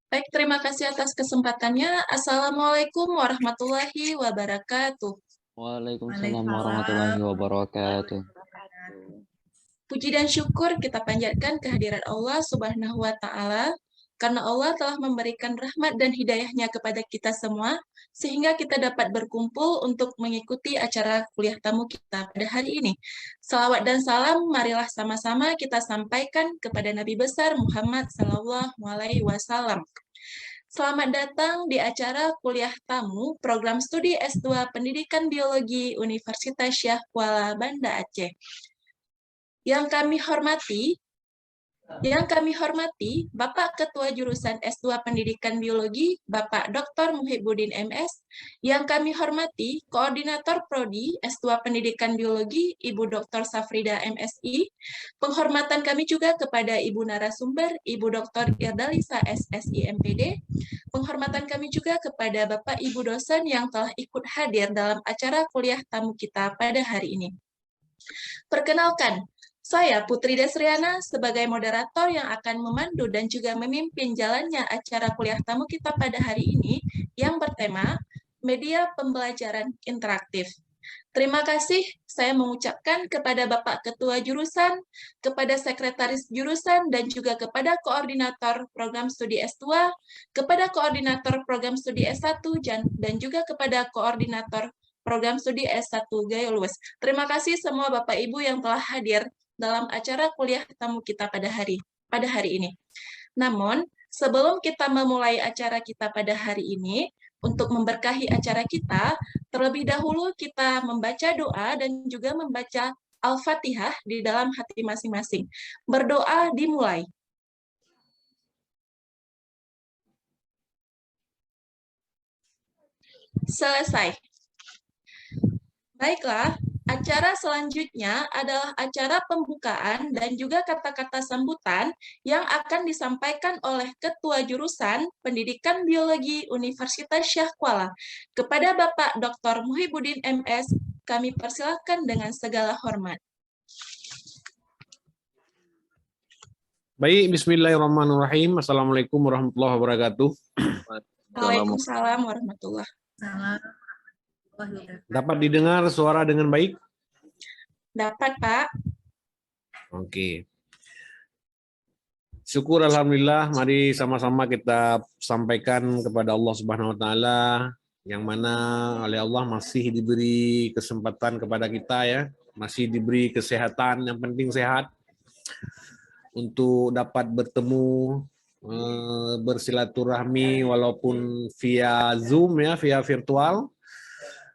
Baik, terima kasih atas kesempatannya. Assalamualaikum warahmatullahi wabarakatuh. Waalaikumsalam warahmatullahi wabarakatuh. Puji dan syukur kita panjatkan kehadirat Allah Subhanahu wa Ta'ala, karena Allah telah memberikan rahmat dan hidayahnya kepada kita semua, sehingga kita dapat berkumpul untuk mengikuti acara kuliah tamu kita pada hari ini. Salawat dan salam, marilah sama-sama kita sampaikan kepada Nabi besar Muhammad SAW. Selamat datang di acara kuliah tamu program studi S2 Pendidikan Biologi Universitas Syah Kuala Banda Aceh. Yang kami hormati Bapak Ketua Jurusan S2 Pendidikan Biologi, Bapak Dr. Muhibbuddin MS. Yang kami hormati Koordinator Prodi S2 Pendidikan Biologi, Ibu Dr. Safrida MSI. Penghormatan kami juga kepada Ibu narasumber, Ibu Dr. Irdalisa SSI MPD. Penghormatan kami juga kepada Bapak Ibu dosen yang telah ikut hadir dalam acara kuliah tamu kita pada hari ini. Perkenalkan, saya Putri Desriana sebagai moderator yang akan memandu dan juga memimpin jalannya acara kuliah tamu kita pada hari ini yang bertema Media Pembelajaran Interaktif. Terima kasih saya mengucapkan kepada Bapak Ketua Jurusan, kepada Sekretaris Jurusan, dan juga kepada Koordinator Program Studi S2, kepada Koordinator Program Studi S1, dan juga kepada Koordinator Program Studi S1 Gayolwes. Terima kasih semua Bapak Ibu yang telah hadir dalam acara kuliah tamu kita pada hari ini. Namun, sebelum kita memulai acara kita pada hari ini, untuk memberkahi acara kita, terlebih dahulu kita membaca doa dan juga membaca Al-Fatihah di dalam hati masing-masing. Berdoa dimulai. Selesai. Baiklah, acara selanjutnya adalah acara pembukaan dan juga kata-kata sambutan yang akan disampaikan oleh Ketua Jurusan Pendidikan Biologi Universitas Syah Kuala. Kepada Bapak Dr. Muhibbuddin MS, kami persilakan dengan segala hormat. Baik, bismillahirrahmanirrahim. Assalamualaikum warahmatullahi wabarakatuh. Waalaikumsalam warahmatullahi Salam. Dapat didengar suara dengan baik? Dapat, Pak. Oke. Syukur alhamdulillah, mari sama-sama kita sampaikan kepada Allah Subhanahu wa taala yang mana oleh Allah masih diberi kesempatan kepada kita ya, masih diberi kesehatan, yang penting sehat untuk dapat bertemu bersilaturahmi walaupun via Zoom ya, via virtual,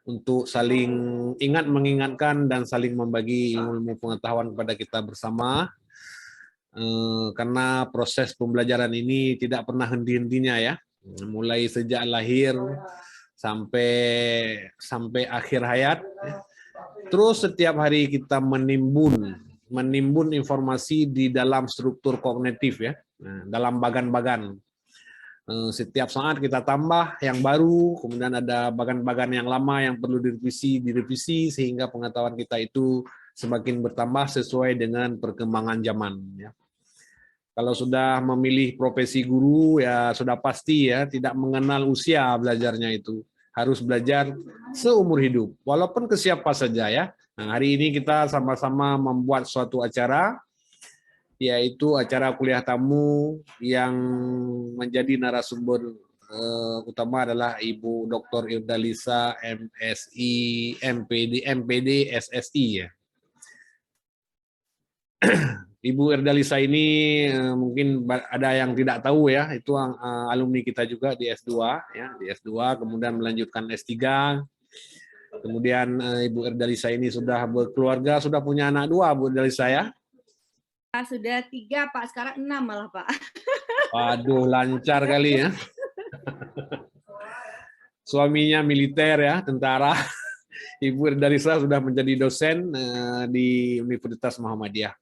untuk saling ingat mengingatkan dan saling membagi ilmu pengetahuan kepada kita bersama, karena proses pembelajaran ini tidak pernah henti-hentinya ya, mulai sejak lahir sampai akhir hayat. Terus setiap hari kita menimbun informasi di dalam struktur kognitif ya, dalam bagan-bagan. Setiap saat kita tambah yang baru, kemudian ada bagan-bagan yang lama yang perlu direvisi sehingga pengetahuan kita itu semakin bertambah sesuai dengan perkembangan zaman. Ya. Kalau sudah memilih profesi guru ya sudah pasti ya tidak mengenal usia belajarnya itu, harus belajar seumur hidup, walaupun ke siapa saja ya. Nah, hari ini kita sama-sama membuat suatu acara, yaitu acara kuliah tamu yang menjadi narasumber utama adalah Ibu Dr. Irdalisa MSI MPD SSI ya. Ibu Irdalisa ini mungkin ada yang tidak tahu ya, itu alumni kita juga di S2 ya, di S2 kemudian melanjutkan S3. Kemudian Ibu Irdalisa ini sudah berkeluarga, sudah punya anak 2 Bu Irdalisa ya. Sudah 3 Pak, sekarang 6 malah Pak. Waduh, lancar kali ya. Suaminya militer ya, tentara. Ibu Irdalisa sudah menjadi dosen di Universitas Muhammadiyah.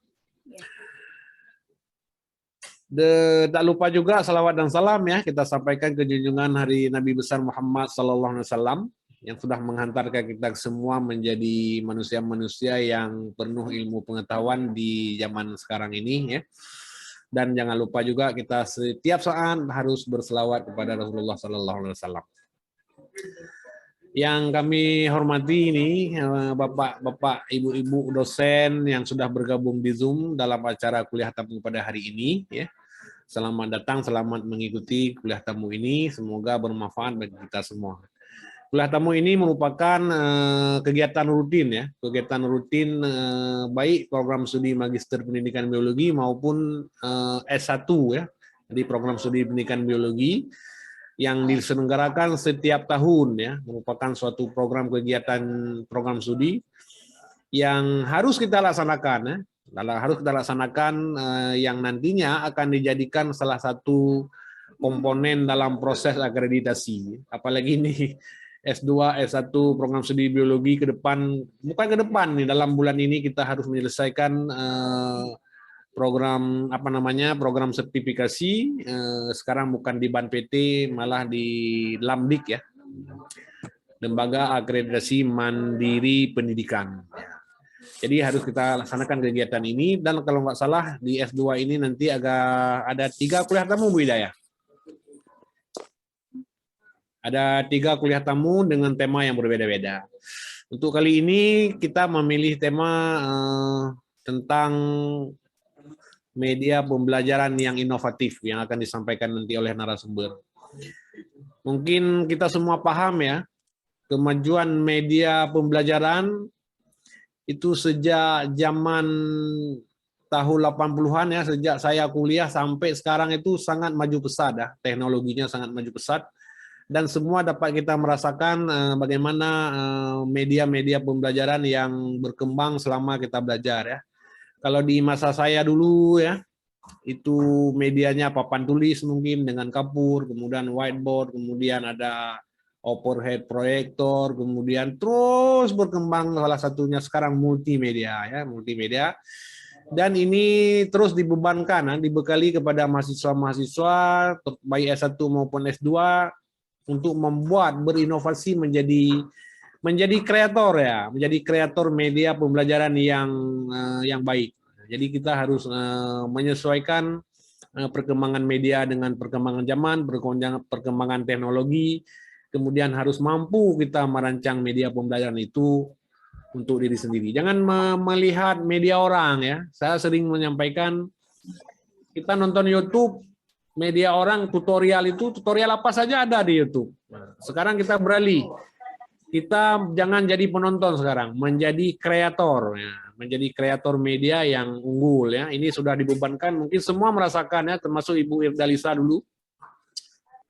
Tak lupa juga salawat dan salam ya kita sampaikan ke junjungan hari Nabi besar Muhammad sallallahu alaihi wasallam yang sudah menghantarkan kita semua menjadi manusia-manusia yang penuh ilmu pengetahuan di zaman sekarang ini, ya. Dan jangan lupa juga kita setiap saat harus berselawat kepada Rasulullah SAW. Yang kami hormati ini bapak-bapak, ibu-ibu dosen yang sudah bergabung di Zoom dalam acara kuliah tamu pada hari ini, ya. Selamat datang, selamat mengikuti kuliah tamu ini. Semoga bermanfaat bagi kita semua. Kuliah tamu ini merupakan kegiatan rutin, ya, kegiatan rutin baik program studi Magister Pendidikan Biologi maupun S1, ya, di program studi Pendidikan Biologi yang diselenggarakan setiap tahun, ya, merupakan suatu program kegiatan program studi yang harus kita laksanakan, ya. Harus kita laksanakan yang nantinya akan dijadikan salah satu komponen dalam proses akreditasi. Apalagi ini S2, S1 program studi biologi ke depan, bukan ke depan nih, dalam bulan ini kita harus menyelesaikan program program sertifikasi. Sekarang bukan di BAN PT, malah di LAMDIK, ya, Lembaga Akreditasi Mandiri Pendidikan. Jadi harus kita laksanakan kegiatan ini, dan kalau nggak salah di S2 ini nanti ada 3 kuliah tamu, Bu Hidayah. Ada 3 kuliah tamu dengan tema yang berbeda-beda. Untuk kali ini kita memilih tema tentang media pembelajaran yang inovatif yang akan disampaikan nanti oleh narasumber. Mungkin kita semua paham, ya, kemajuan media pembelajaran itu sejak zaman tahun 80-an, ya, sejak saya kuliah sampai sekarang itu sangat maju pesat, ya, teknologinya sangat maju pesat, dan semua dapat kita merasakan bagaimana media-media pembelajaran yang berkembang selama kita belajar, ya. Kalau di masa saya dulu, ya, itu medianya papan tulis mungkin dengan kapur, kemudian whiteboard, kemudian ada overhead proyektor, kemudian terus berkembang salah satunya sekarang multimedia, ya, multimedia. Dan ini terus dibebankan, dibekali kepada mahasiswa-mahasiswa baik S1 maupun S2 untuk membuat, berinovasi menjadi kreator, ya, menjadi kreator media pembelajaran yang baik. Jadi kita harus menyesuaikan perkembangan media dengan perkembangan zaman, perkembangan teknologi. Kemudian harus mampu kita merancang media pembelajaran itu untuk diri sendiri. Jangan melihat media orang, ya. Saya sering menyampaikan, kita nonton YouTube, media orang tutorial apa saja ada di YouTube. Sekarang kita beralih. Kita jangan jadi penonton sekarang, menjadi kreator, ya. Menjadi kreator media yang unggul, ya. Ini sudah dibebankan, mungkin semua merasakan, ya, termasuk Ibu Irdalisa dulu.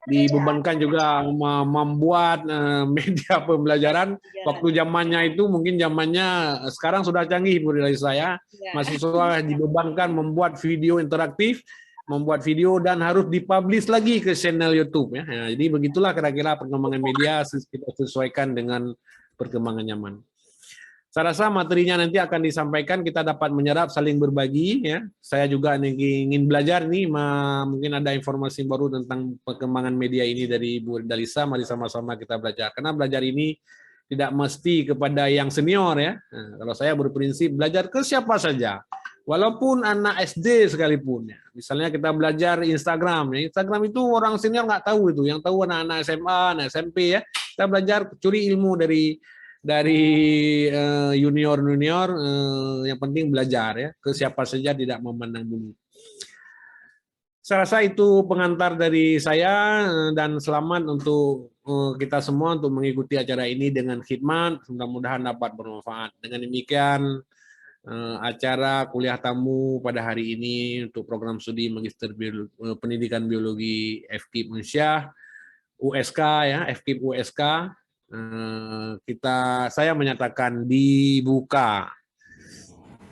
Dibebankan juga membuat media pembelajaran. Waktu zamannya itu mungkin zamannya sekarang sudah canggih, Bu Irdalisa, ya. Mahasiswa dibebankan membuat video interaktif, membuat video dan harus dipublish lagi ke channel YouTube, ya. Nah, jadi begitulah kira-kira perkembangan media, kita sesuaikan dengan perkembangan zaman. Saya rasa materinya nanti akan disampaikan, kita dapat menyerap, saling berbagi, ya. Saya juga ingin belajar nih, mungkin ada informasi baru tentang perkembangan media ini dari Bu Irdalisa. Mari sama-sama kita belajar. Karena belajar ini tidak mesti kepada yang senior, ya. Nah, kalau saya berprinsip belajar ke siapa saja. Walaupun anak SD sekalipun, ya. Misalnya kita belajar Instagram, ya. Instagram itu orang senior nggak tahu itu, yang tahu anak-anak SMA, anak SMP, ya. Kita belajar curi ilmu dari junior, yang penting belajar, ya, ke siapa saja tidak memandang bulu. Saya rasa itu pengantar dari saya, dan selamat untuk kita semua untuk mengikuti acara ini dengan khidmat, mudah-mudahan dapat bermanfaat. Dengan demikian acara kuliah tamu pada hari ini untuk program studi Magister Pendidikan Biologi FKIP Unsyah USK, ya, FKIP USK, saya menyatakan dibuka.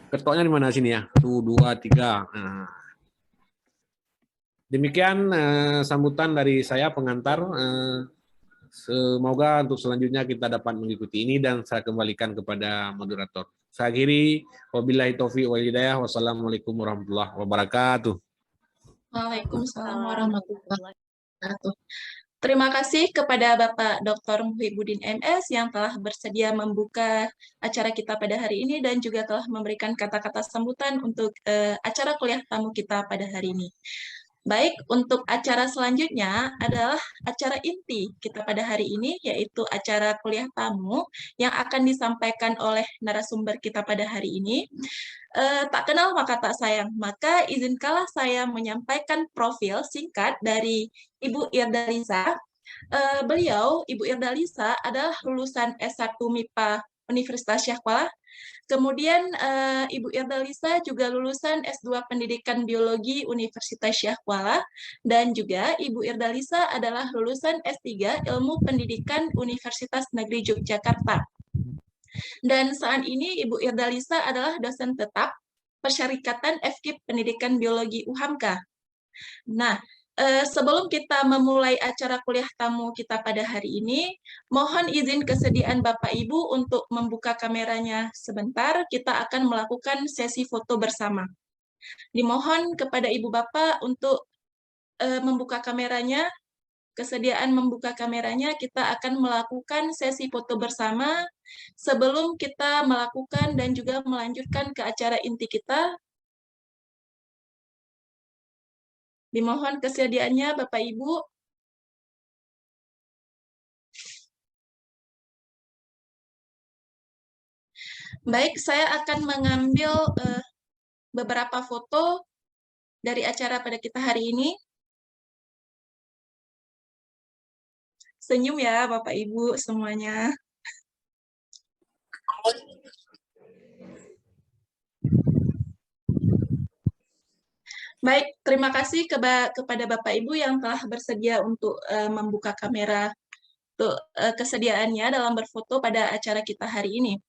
Ketoknya di mana sini, ya? 1, 2, 3. Nah. Demikian sambutan dari saya pengantar. Semoga untuk selanjutnya kita dapat mengikuti ini, dan saya kembalikan kepada moderator. Saya akhiri, wabillahi taufiq wal hidayah, wassalamualaikum warahmatullahi wabarakatuh. Waalaikumsalam warahmatullahi wabarakatuh. Terima kasih kepada Bapak Dr. Muhibbuddin MS yang telah bersedia membuka acara kita pada hari ini dan juga telah memberikan kata-kata sambutan untuk acara kuliah tamu kita pada hari ini. Baik, untuk acara selanjutnya adalah acara inti kita pada hari ini, yaitu acara kuliah tamu yang akan disampaikan oleh narasumber kita pada hari ini. Tak kenal maka tak sayang, maka izinkanlah saya menyampaikan profil singkat dari Ibu Irdalisa. Beliau, Ibu Irdalisa, adalah lulusan S1 MIPA Universitas Syahkuala. Kemudian Ibu Irdalisa juga lulusan S2 Pendidikan Biologi Universitas Syahkuala, dan juga Ibu Irdalisa adalah lulusan S3 Ilmu Pendidikan Universitas Negeri Yogyakarta. Dan saat ini Ibu Irdalisa adalah dosen tetap Persyarikatan FKIP Pendidikan Biologi UHAMKA. Nah, sebelum kita memulai acara kuliah tamu kita pada hari ini, mohon izin kesediaan Bapak Ibu untuk membuka kameranya sebentar, kita akan melakukan sesi foto bersama. Dimohon kepada Ibu Bapak untuk membuka kameranya, kesediaan membuka kameranya, kita akan melakukan sesi foto bersama sebelum kita melakukan dan juga melanjutkan ke acara inti kita. Dimohon kesediaannya Bapak Ibu. Baik, saya akan mengambil beberapa foto dari acara pada kita hari ini. Senyum ya Bapak Ibu semuanya. Baik, terima kasih kepada Bapak Ibu yang telah bersedia untuk membuka kamera untuk kesediaannya dalam berfoto pada acara kita hari ini.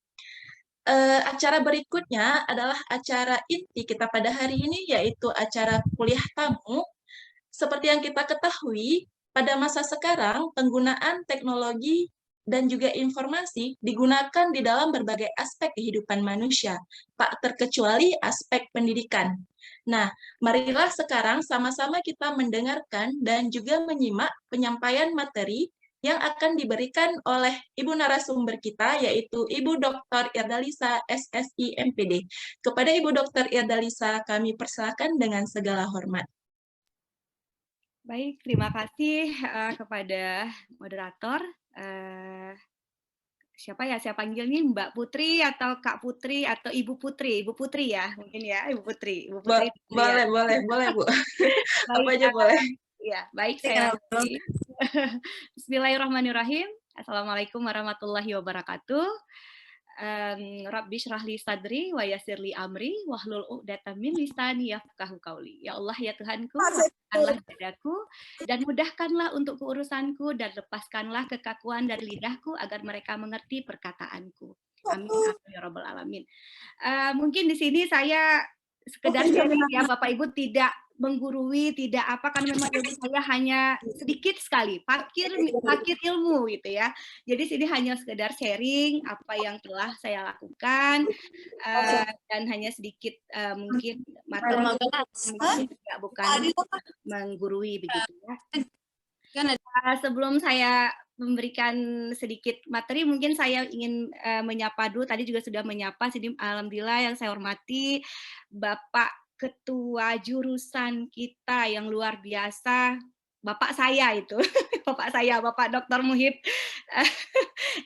Acara berikutnya adalah acara inti kita pada hari ini, yaitu acara kuliah tamu. Seperti yang kita ketahui, pada masa sekarang penggunaan teknologi dan juga informasi digunakan di dalam berbagai aspek kehidupan manusia, tak terkecuali aspek pendidikan. Nah, marilah sekarang sama-sama kita mendengarkan dan juga menyimak penyampaian materi yang akan diberikan oleh Ibu narasumber kita, yaitu Ibu Dr. Irdalisa, SSI MPD. Kepada Ibu Dr. Irdalisa, kami persilakan dengan segala hormat. Baik, terima kasih kepada moderator. Siapa ya saya panggilnya, Mbak Putri atau Kak Putri atau Ibu Putri? Ibu Putri ya, mungkin ya, Ibu Putri. Ibu Putri boleh, Bu. Baik, Apa aja boleh. Ya, baik, saya lanjut. Bismillahirrahmanirrahim. Assalamualaikum warahmatullahi wabarakatuh. Rabbi syrahli sadri wa yassirli amri wahlul 'uqdatam min lisani yafqahu qauli. Ya Allah ya Tuhanku, lapangkanlah dadaku dan mudahkanlah untuk keurusanku dan lepaskanlah kekakuan dari lidahku agar mereka mengerti perkataanku. Amin ya rabbal alamin. Mungkin di sini saya sekedar sharing ya Bapak Ibu, tidak menggurui, tidak apa, karena memang ilmu saya hanya sedikit sekali, pakir ilmu gitu ya. Jadi sini hanya sekedar sharing apa yang telah saya lakukan dan hanya sedikit mungkin materi, bukan menggurui begitu ya. Sebelum saya memberikan sedikit materi, mungkin saya ingin menyapa dulu, tadi juga sudah menyapa, sini alhamdulillah yang saya hormati Bapak Ketua jurusan kita yang luar biasa, Bapak saya itu, Bapak Dr. Muhib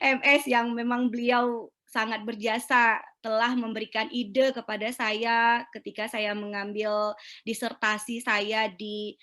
MS, yang memang beliau sangat berjasa, telah memberikan ide kepada saya ketika saya mengambil disertasi saya di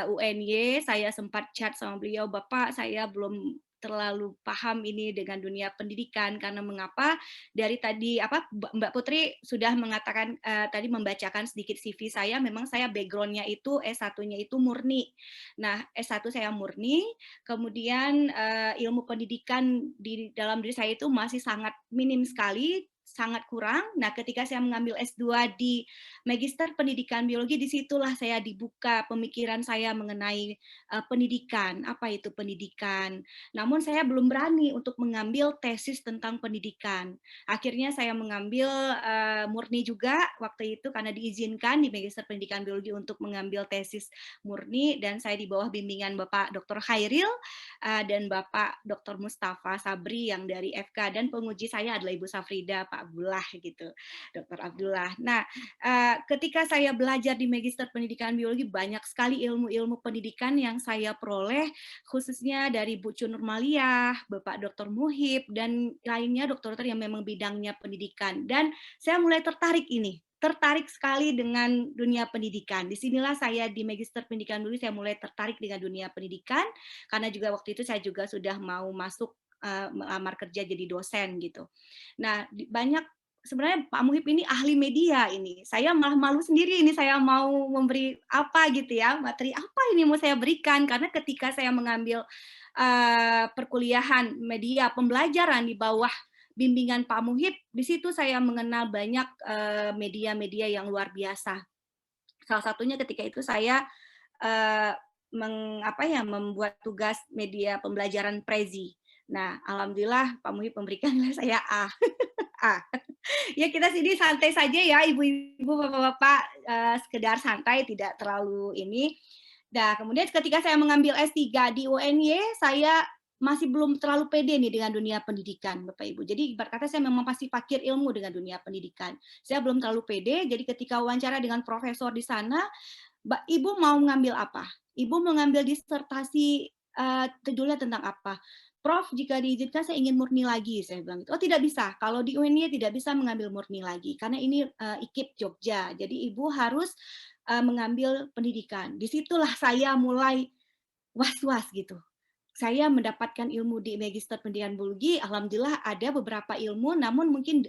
UNY. Saya sempat chat sama beliau, Bapak saya belum terlalu paham ini dengan dunia pendidikan, karena mengapa dari tadi Mbak Putri sudah mengatakan tadi, membacakan sedikit CV saya, memang saya background-nya itu S1-nya itu murni. Nah, S1 saya murni, kemudian ilmu pendidikan di dalam diri saya itu masih sangat minim sekali. sangat kurang. Nah, ketika saya mengambil S2 di Magister Pendidikan Biologi, disitulah saya dibuka pemikiran saya mengenai pendidikan. Apa itu pendidikan? Namun saya belum berani untuk mengambil tesis tentang pendidikan. Akhirnya saya mengambil murni juga waktu itu karena diizinkan di Magister Pendidikan Biologi untuk mengambil tesis murni, dan saya di bawah bimbingan Bapak Dr. Khairil dan Bapak Dr. Mustafa Sabri yang dari FK, dan penguji saya adalah Ibu Safrida, Pak Abdullah gitu, Dr. Abdullah. Nah, ketika saya belajar di Magister Pendidikan Biologi, banyak sekali ilmu-ilmu pendidikan yang saya peroleh, khususnya dari Bu Cu Nurmaliyah, Bapak Dr. Muhib, dan lainnya dokter-dokter yang memang bidangnya pendidikan. Dan saya mulai tertarik sekali dengan dunia pendidikan. Disinilah saya di Magister Pendidikan dulu saya mulai tertarik dengan dunia pendidikan, karena juga waktu itu saya juga sudah mau masuk melamar kerja jadi dosen gitu. Nah, banyak sebenarnya Pak Muhib ini ahli media ini. Saya malah malu sendiri ini saya mau memberi apa gitu ya, materi apa ini mau saya berikan, karena ketika saya mengambil perkuliahan media pembelajaran di bawah bimbingan Pak Muhib, di situ saya mengenal banyak media-media yang luar biasa. Salah satunya ketika itu saya membuat tugas media pembelajaran Prezi. Nah, alhamdulillah Pak Muhib memberikan nilai saya A. A. Ya kita sini santai saja ya, ibu-ibu, bapak-bapak, sekedar santai, tidak terlalu ini. Nah, kemudian ketika saya mengambil S3 di UNY, saya masih belum terlalu pede nih dengan dunia pendidikan, Bapak Ibu. Jadi ibarat kata saya memang pasti fakir ilmu dengan dunia pendidikan. Saya belum terlalu pede, jadi ketika wawancara dengan profesor di sana, Ibu mau ngambil apa? Ibu mengambil disertasi judulnya tentang apa? Prof, jika diizinkan saya ingin murni lagi, saya bilang. Oh, tidak bisa. Kalau di UNY tidak bisa mengambil murni lagi, karena ini IKIP Jogja. Jadi Ibu harus mengambil pendidikan. Disitulah saya mulai was-was gitu. Saya mendapatkan ilmu di Magister Pendidikan Biologi, alhamdulillah ada beberapa ilmu, namun mungkin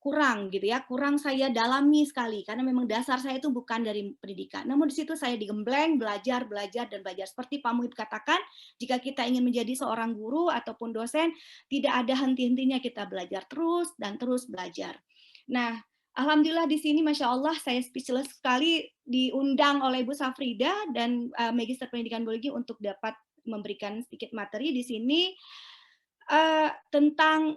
kurang gitu ya, kurang saya dalami sekali, karena memang dasar saya itu bukan dari pendidikan. Namun di situ saya digembleng, belajar, dan belajar. Seperti Pak Muhib katakan, jika kita ingin menjadi seorang guru ataupun dosen, tidak ada henti-hentinya kita belajar terus dan terus belajar. Nah, alhamdulillah di sini Masya Allah saya speechless sekali diundang oleh Ibu Safrida dan Magister Pendidikan Biologi untuk dapat memberikan sedikit materi di sini tentang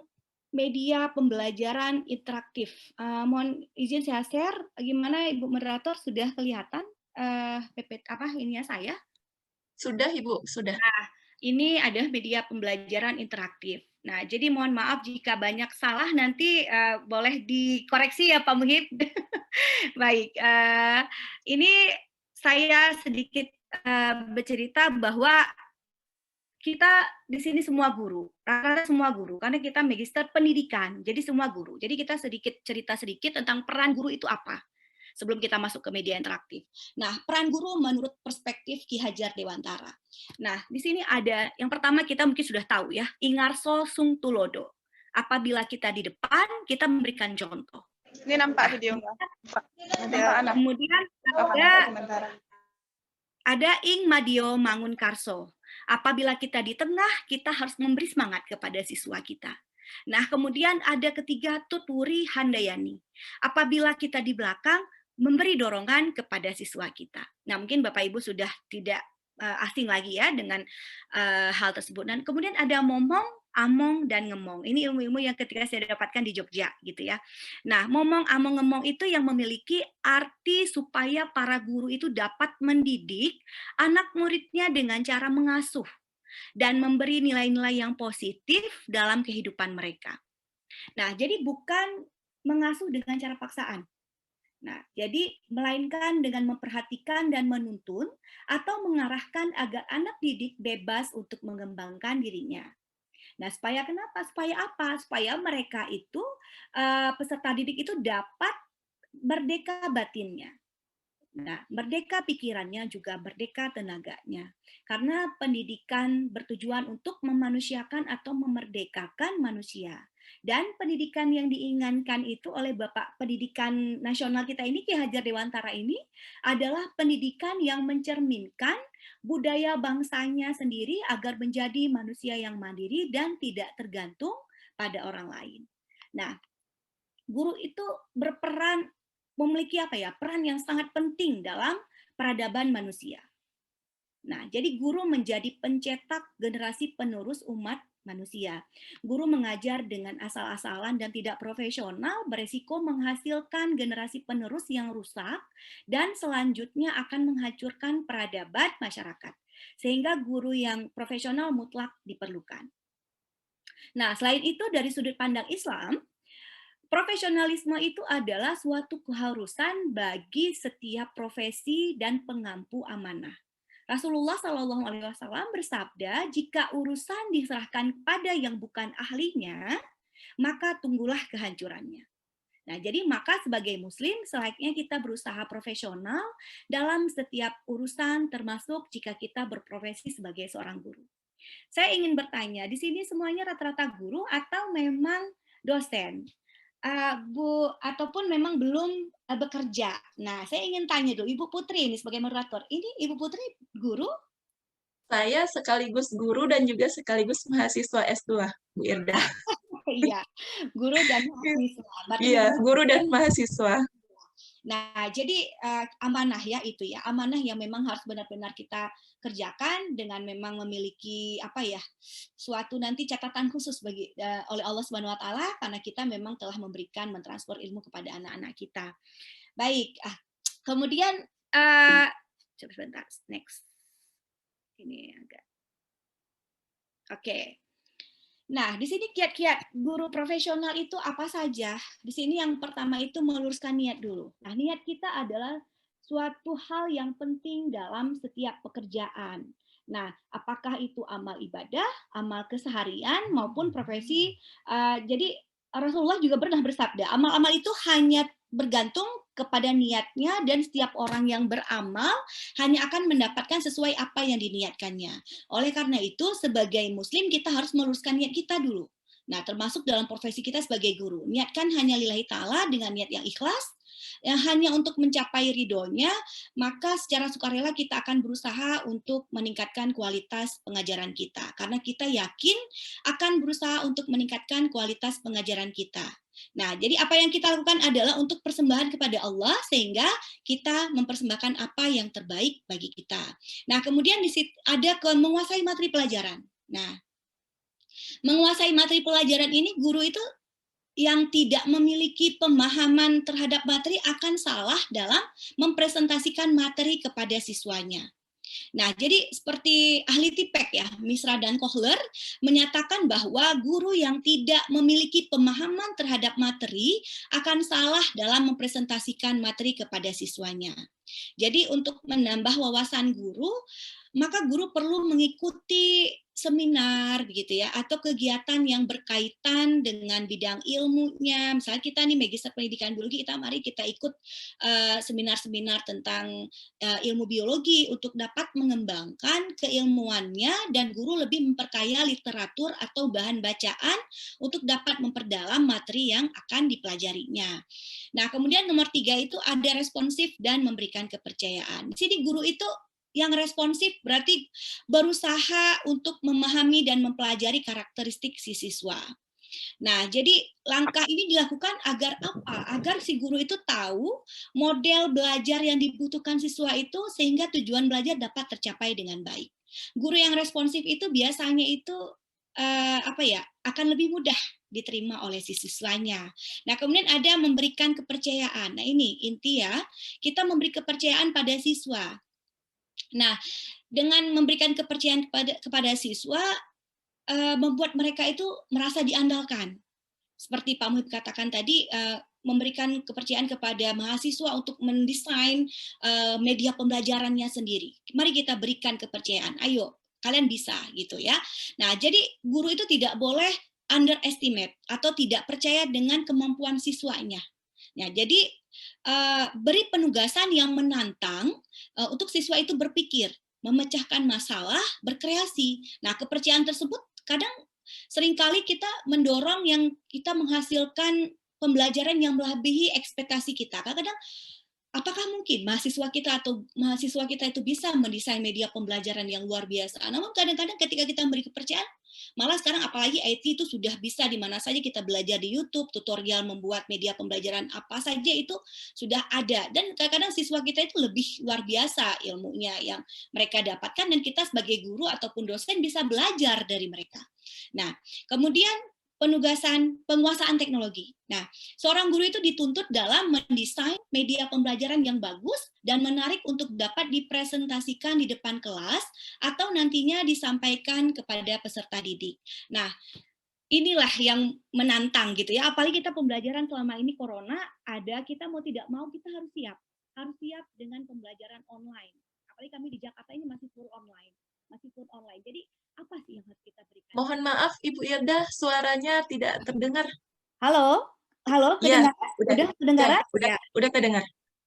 media pembelajaran interaktif. Mohon izin saya share, gimana Ibu Moderator, sudah kelihatan ininya saya? Sudah Ibu, sudah. Nah, ini ada media pembelajaran interaktif. Nah, jadi mohon maaf jika banyak salah, nanti boleh dikoreksi ya Pak Muhib. Baik, ini saya sedikit bercerita bahwa kita di sini semua guru, rata-rata semua guru, karena kita magister pendidikan, jadi semua guru. Jadi kita cerita sedikit tentang peran guru itu apa, sebelum kita masuk ke media interaktif. Nah, peran guru menurut perspektif Ki Hajar Dewantara. Nah, di sini ada, yang pertama kita mungkin sudah tahu ya, Ingarso Sung Tulodo. Apabila kita di depan, kita memberikan contoh. Ini nampak video Mbak. Kemudian ada Ing Madio Mangun Karso. Apabila kita di tengah, kita harus memberi semangat kepada siswa kita. Nah, kemudian ada ketiga Tuturi Handayani. Apabila kita di belakang, memberi dorongan kepada siswa kita. Nah, mungkin Bapak Ibu sudah tidak asing lagi ya dengan hal tersebut. Dan kemudian ada Momong, Among, dan Ngemong. Ini ilmu-ilmu yang ketika saya dapatkan di Jogja gitu ya. Nah, Momong, Among, Ngemong itu yang memiliki arti supaya para guru itu dapat mendidik anak muridnya dengan cara mengasuh dan memberi nilai-nilai yang positif dalam kehidupan mereka. Nah, jadi bukan mengasuh dengan cara paksaan. Nah, jadi melainkan dengan memperhatikan dan menuntun atau mengarahkan agar anak didik bebas untuk mengembangkan dirinya. Nah, supaya kenapa? Supaya apa? Supaya mereka itu, peserta didik itu dapat merdeka batinnya. Nah, merdeka pikirannya juga merdeka tenaganya. Karena pendidikan bertujuan untuk memanusiakan atau memerdekakan manusia. Dan pendidikan yang diinginkan itu oleh Bapak Pendidikan Nasional kita ini, Ki Hajar Dewantara ini, adalah pendidikan yang mencerminkan budaya bangsanya sendiri agar menjadi manusia yang mandiri dan tidak tergantung pada orang lain. Nah, guru itu berperan, memiliki peran yang sangat penting dalam peradaban manusia. Nah, jadi guru menjadi pencetak generasi penerus umat manusia. Guru mengajar dengan asal-asalan dan tidak profesional beresiko menghasilkan generasi penerus yang rusak dan selanjutnya akan menghancurkan peradaban masyarakat. Sehingga guru yang profesional mutlak diperlukan. Nah, selain itu dari sudut pandang Islam, profesionalisme itu adalah suatu keharusan bagi setiap profesi dan pengampu amanah. Rasulullah Shallallahu Alaihi Wasallam bersabda, jika urusan diserahkan pada yang bukan ahlinya, maka tunggulah kehancurannya. Nah, jadi maka sebagai Muslim selayaknya kita berusaha profesional dalam setiap urusan, termasuk jika kita berprofesi sebagai seorang guru. Saya ingin bertanya, di sini semuanya rata-rata guru atau memang dosen? Bu, ataupun memang belum bekerja. Nah, saya ingin tanya dulu, Ibu Putri ini sebagai moderator. Ini Ibu Putri guru? Saya sekaligus guru dan juga sekaligus mahasiswa S2, Bu Irda. Iya, guru dan mahasiswa. Iya, guru dan mahasiswa. Nah, jadi amanah ya itu ya, amanah yang memang harus benar-benar kita kerjakan dengan memang memiliki suatu nanti catatan khusus bagi oleh Allah Subhanahu Wa Taala karena kita memang telah memberikan mentransfer ilmu kepada anak-anak kita. Baik, kemudian coba sebentar, next. Ini agak oke. Nah, di sini kiat-kiat guru profesional itu apa saja? Di sini yang pertama itu meluruskan niat dulu. Nah, niat kita adalah suatu hal yang penting dalam setiap pekerjaan. Nah, apakah itu amal ibadah, amal keseharian, maupun profesi. Jadi Rasulullah juga pernah bersabda, amal-amal itu hanya bergantung kepada niatnya dan setiap orang yang beramal hanya akan mendapatkan sesuai apa yang diniatkannya. Oleh karena itu, sebagai Muslim kita harus meluruskan niat kita dulu. Nah, termasuk dalam profesi kita sebagai guru. Niatkan hanya lillahi ta'ala dengan niat yang ikhlas, yang hanya untuk mencapai ridhonya, maka secara sukarela kita akan berusaha untuk meningkatkan kualitas pengajaran kita. Karena kita yakin akan berusaha untuk meningkatkan kualitas pengajaran kita. Nah, jadi apa yang kita lakukan adalah untuk persembahan kepada Allah sehingga kita mempersembahkan apa yang terbaik bagi kita. Nah, kemudian di situ ada menguasai materi pelajaran. Nah, menguasai materi pelajaran ini guru itu yang tidak memiliki pemahaman terhadap materi akan salah dalam mempresentasikan materi kepada siswanya. Nah, jadi seperti ahli TIPEK ya, Misra dan Kohler menyatakan bahwa guru yang tidak memiliki pemahaman terhadap materi akan salah dalam mempresentasikan materi kepada siswanya. Jadi untuk menambah wawasan guru, maka guru perlu mengikuti seminar begitu ya, atau kegiatan yang berkaitan dengan bidang ilmunya. Misalnya kita nih Magister Pendidikan Biologi, mari kita ikut seminar-seminar tentang ilmu biologi untuk dapat mengembangkan keilmuannya, dan guru lebih memperkaya literatur atau bahan bacaan untuk dapat memperdalam materi yang akan dipelajarinya. Nah, kemudian nomor 3 itu ada responsif dan memberikan kepercayaan. Di sini guru itu yang responsif berarti berusaha untuk memahami dan mempelajari karakteristik si siswa. Nah, jadi langkah ini dilakukan agar apa? Agar si guru itu tahu model belajar yang dibutuhkan siswa itu sehingga tujuan belajar dapat tercapai dengan baik. Guru yang responsif itu biasanya itu akan lebih mudah diterima oleh si siswanya. Nah, kemudian ada memberikan kepercayaan. Nah, ini inti ya, kita memberi kepercayaan pada siswa. Nah, dengan memberikan kepercayaan kepada siswa, membuat mereka itu merasa diandalkan. Seperti Pak Muhib katakan tadi, memberikan kepercayaan kepada mahasiswa untuk mendesain media pembelajarannya sendiri. Mari kita berikan kepercayaan. Ayo, kalian bisa gitu ya. Nah, jadi guru itu tidak boleh underestimate atau tidak percaya dengan kemampuan siswanya. Nah, jadi beri penugasan yang menantang untuk siswa itu berpikir, memecahkan masalah, berkreasi. Nah, kepercayaan tersebut kadang seringkali kita mendorong yang kita menghasilkan pembelajaran yang melebihi ekspektasi kita. Kadang-kadang apakah mungkin mahasiswa kita itu bisa mendesain media pembelajaran yang luar biasa? Namun kadang-kadang ketika kita memberi kepercayaan, Malah sekarang apalagi IT itu sudah bisa di mana saja kita belajar di YouTube, tutorial membuat media pembelajaran apa saja itu sudah ada. Dan kadang-kadang siswa kita itu lebih luar biasa ilmunya yang mereka dapatkan, dan kita sebagai guru ataupun dosen bisa belajar dari mereka. Nah, kemudian penguasaan teknologi. Nah, seorang guru itu dituntut dalam mendesain media pembelajaran yang bagus dan menarik untuk dapat dipresentasikan di depan kelas atau nantinya disampaikan kepada peserta didik. Nah, inilah yang menantang gitu ya. Apalagi kita pembelajaran selama ini corona ada, kita mau tidak mau kita harus siap dengan pembelajaran online. Apalagi kami di Jakarta ini masih full online. Jadi apa sih yang harus kita berikan? Mohon maaf Ibu Irda, suaranya tidak terdengar. Halo, Ya, kedengaran? Udah kedengaran? Ya, udah terdengar.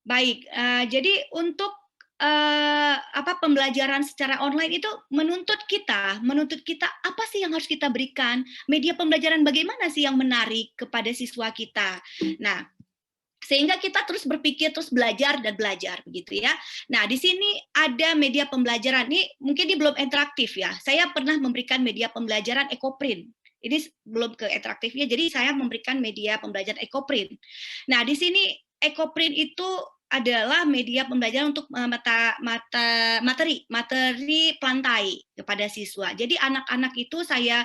Baik, jadi untuk pembelajaran secara online itu menuntut kita apa sih yang harus kita berikan? Media pembelajaran bagaimana sih yang menarik kepada siswa kita? Nah, sehingga kita terus berpikir, terus belajar begitu ya. Nah, di sini ada media pembelajaran, ini mungkin ini belum interaktif ya. Saya pernah memberikan media pembelajaran EcoPrint. Ini belum ke interaktifnya, jadi saya memberikan media pembelajaran EcoPrint. Nah, di sini EcoPrint itu adalah media pembelajaran untuk materi plantai kepada siswa. Jadi anak-anak itu saya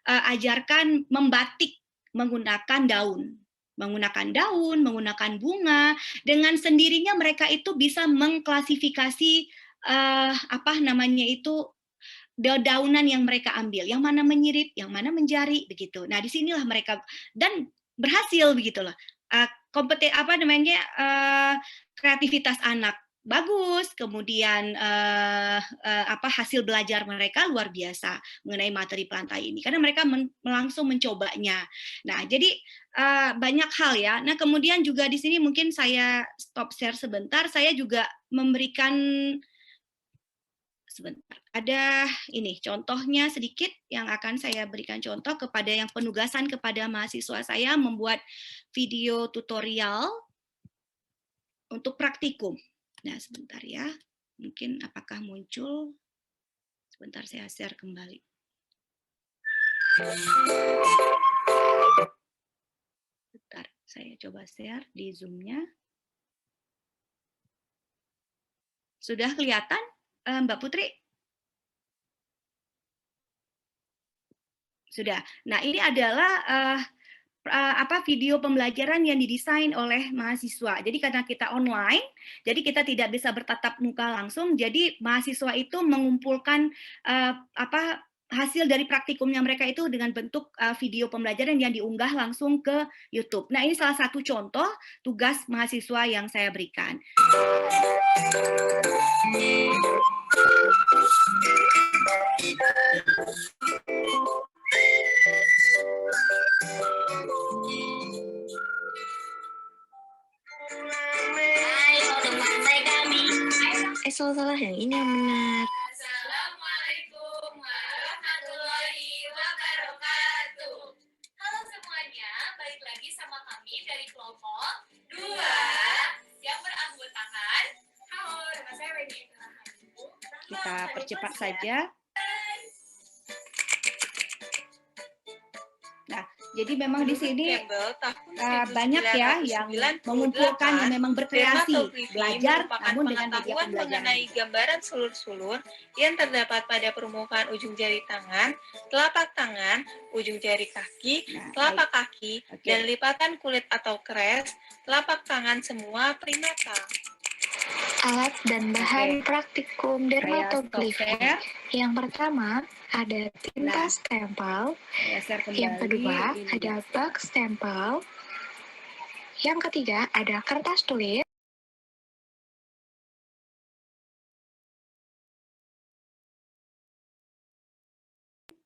ajarkan membatik menggunakan daun, menggunakan bunga. Dengan sendirinya mereka itu bisa mengklasifikasi dedaunan yang mereka ambil, yang mana menyirip, yang mana menjari, begitu. Nah, disinilah mereka dan berhasil begitu loh. Kreativitas anak bagus, kemudian hasil belajar mereka luar biasa mengenai materi plantai ini karena mereka langsung mencobanya. Nah, jadi banyak hal ya. Nah, kemudian juga di sini mungkin saya stop share sebentar. Saya juga memberikan sebentar. Ada ini contohnya sedikit yang akan saya berikan contoh kepada yang penugasan kepada mahasiswa saya membuat video tutorial untuk praktikum. Nah, sebentar ya. Mungkin apakah muncul? Sebentar saya share kembali. Sebentar, saya coba share di Zoom-nya. Sudah kelihatan, Mbak Putri? Sudah. Nah, ini adalah video pembelajaran yang didesain oleh mahasiswa. Jadi karena kita online, jadi kita tidak bisa bertatap muka langsung. Jadi mahasiswa itu mengumpulkan hasil dari praktikumnya mereka itu dengan bentuk video pembelajaran yang diunggah langsung ke YouTube. Nah, ini salah satu contoh tugas mahasiswa yang saya berikan. Salah yang ini yang benar. Assalamualaikum warahmatullahi wabarakatuh. Halo semuanya, balik lagi sama kami dari kelompok 2 yang beranggotakan. Halo, nama saya Reni. Kita percepat saja. Jadi memang di sini banyak ya yang mengumpulkan, yang memang berkreasi, belajar, namun dengan media pembelajaran. Mengenai gambaran sulur-sulur yang terdapat pada permukaan ujung jari tangan, telapak tangan, ujung jari kaki, telapak kaki, dan lipatan kulit atau kres, telapak tangan semua primata. Alat dan bahan praktikum dermatoglifi. Yang pertama ada tinta stempel, yang kedua ada bak stempel, yang ketiga ada kertas tulis.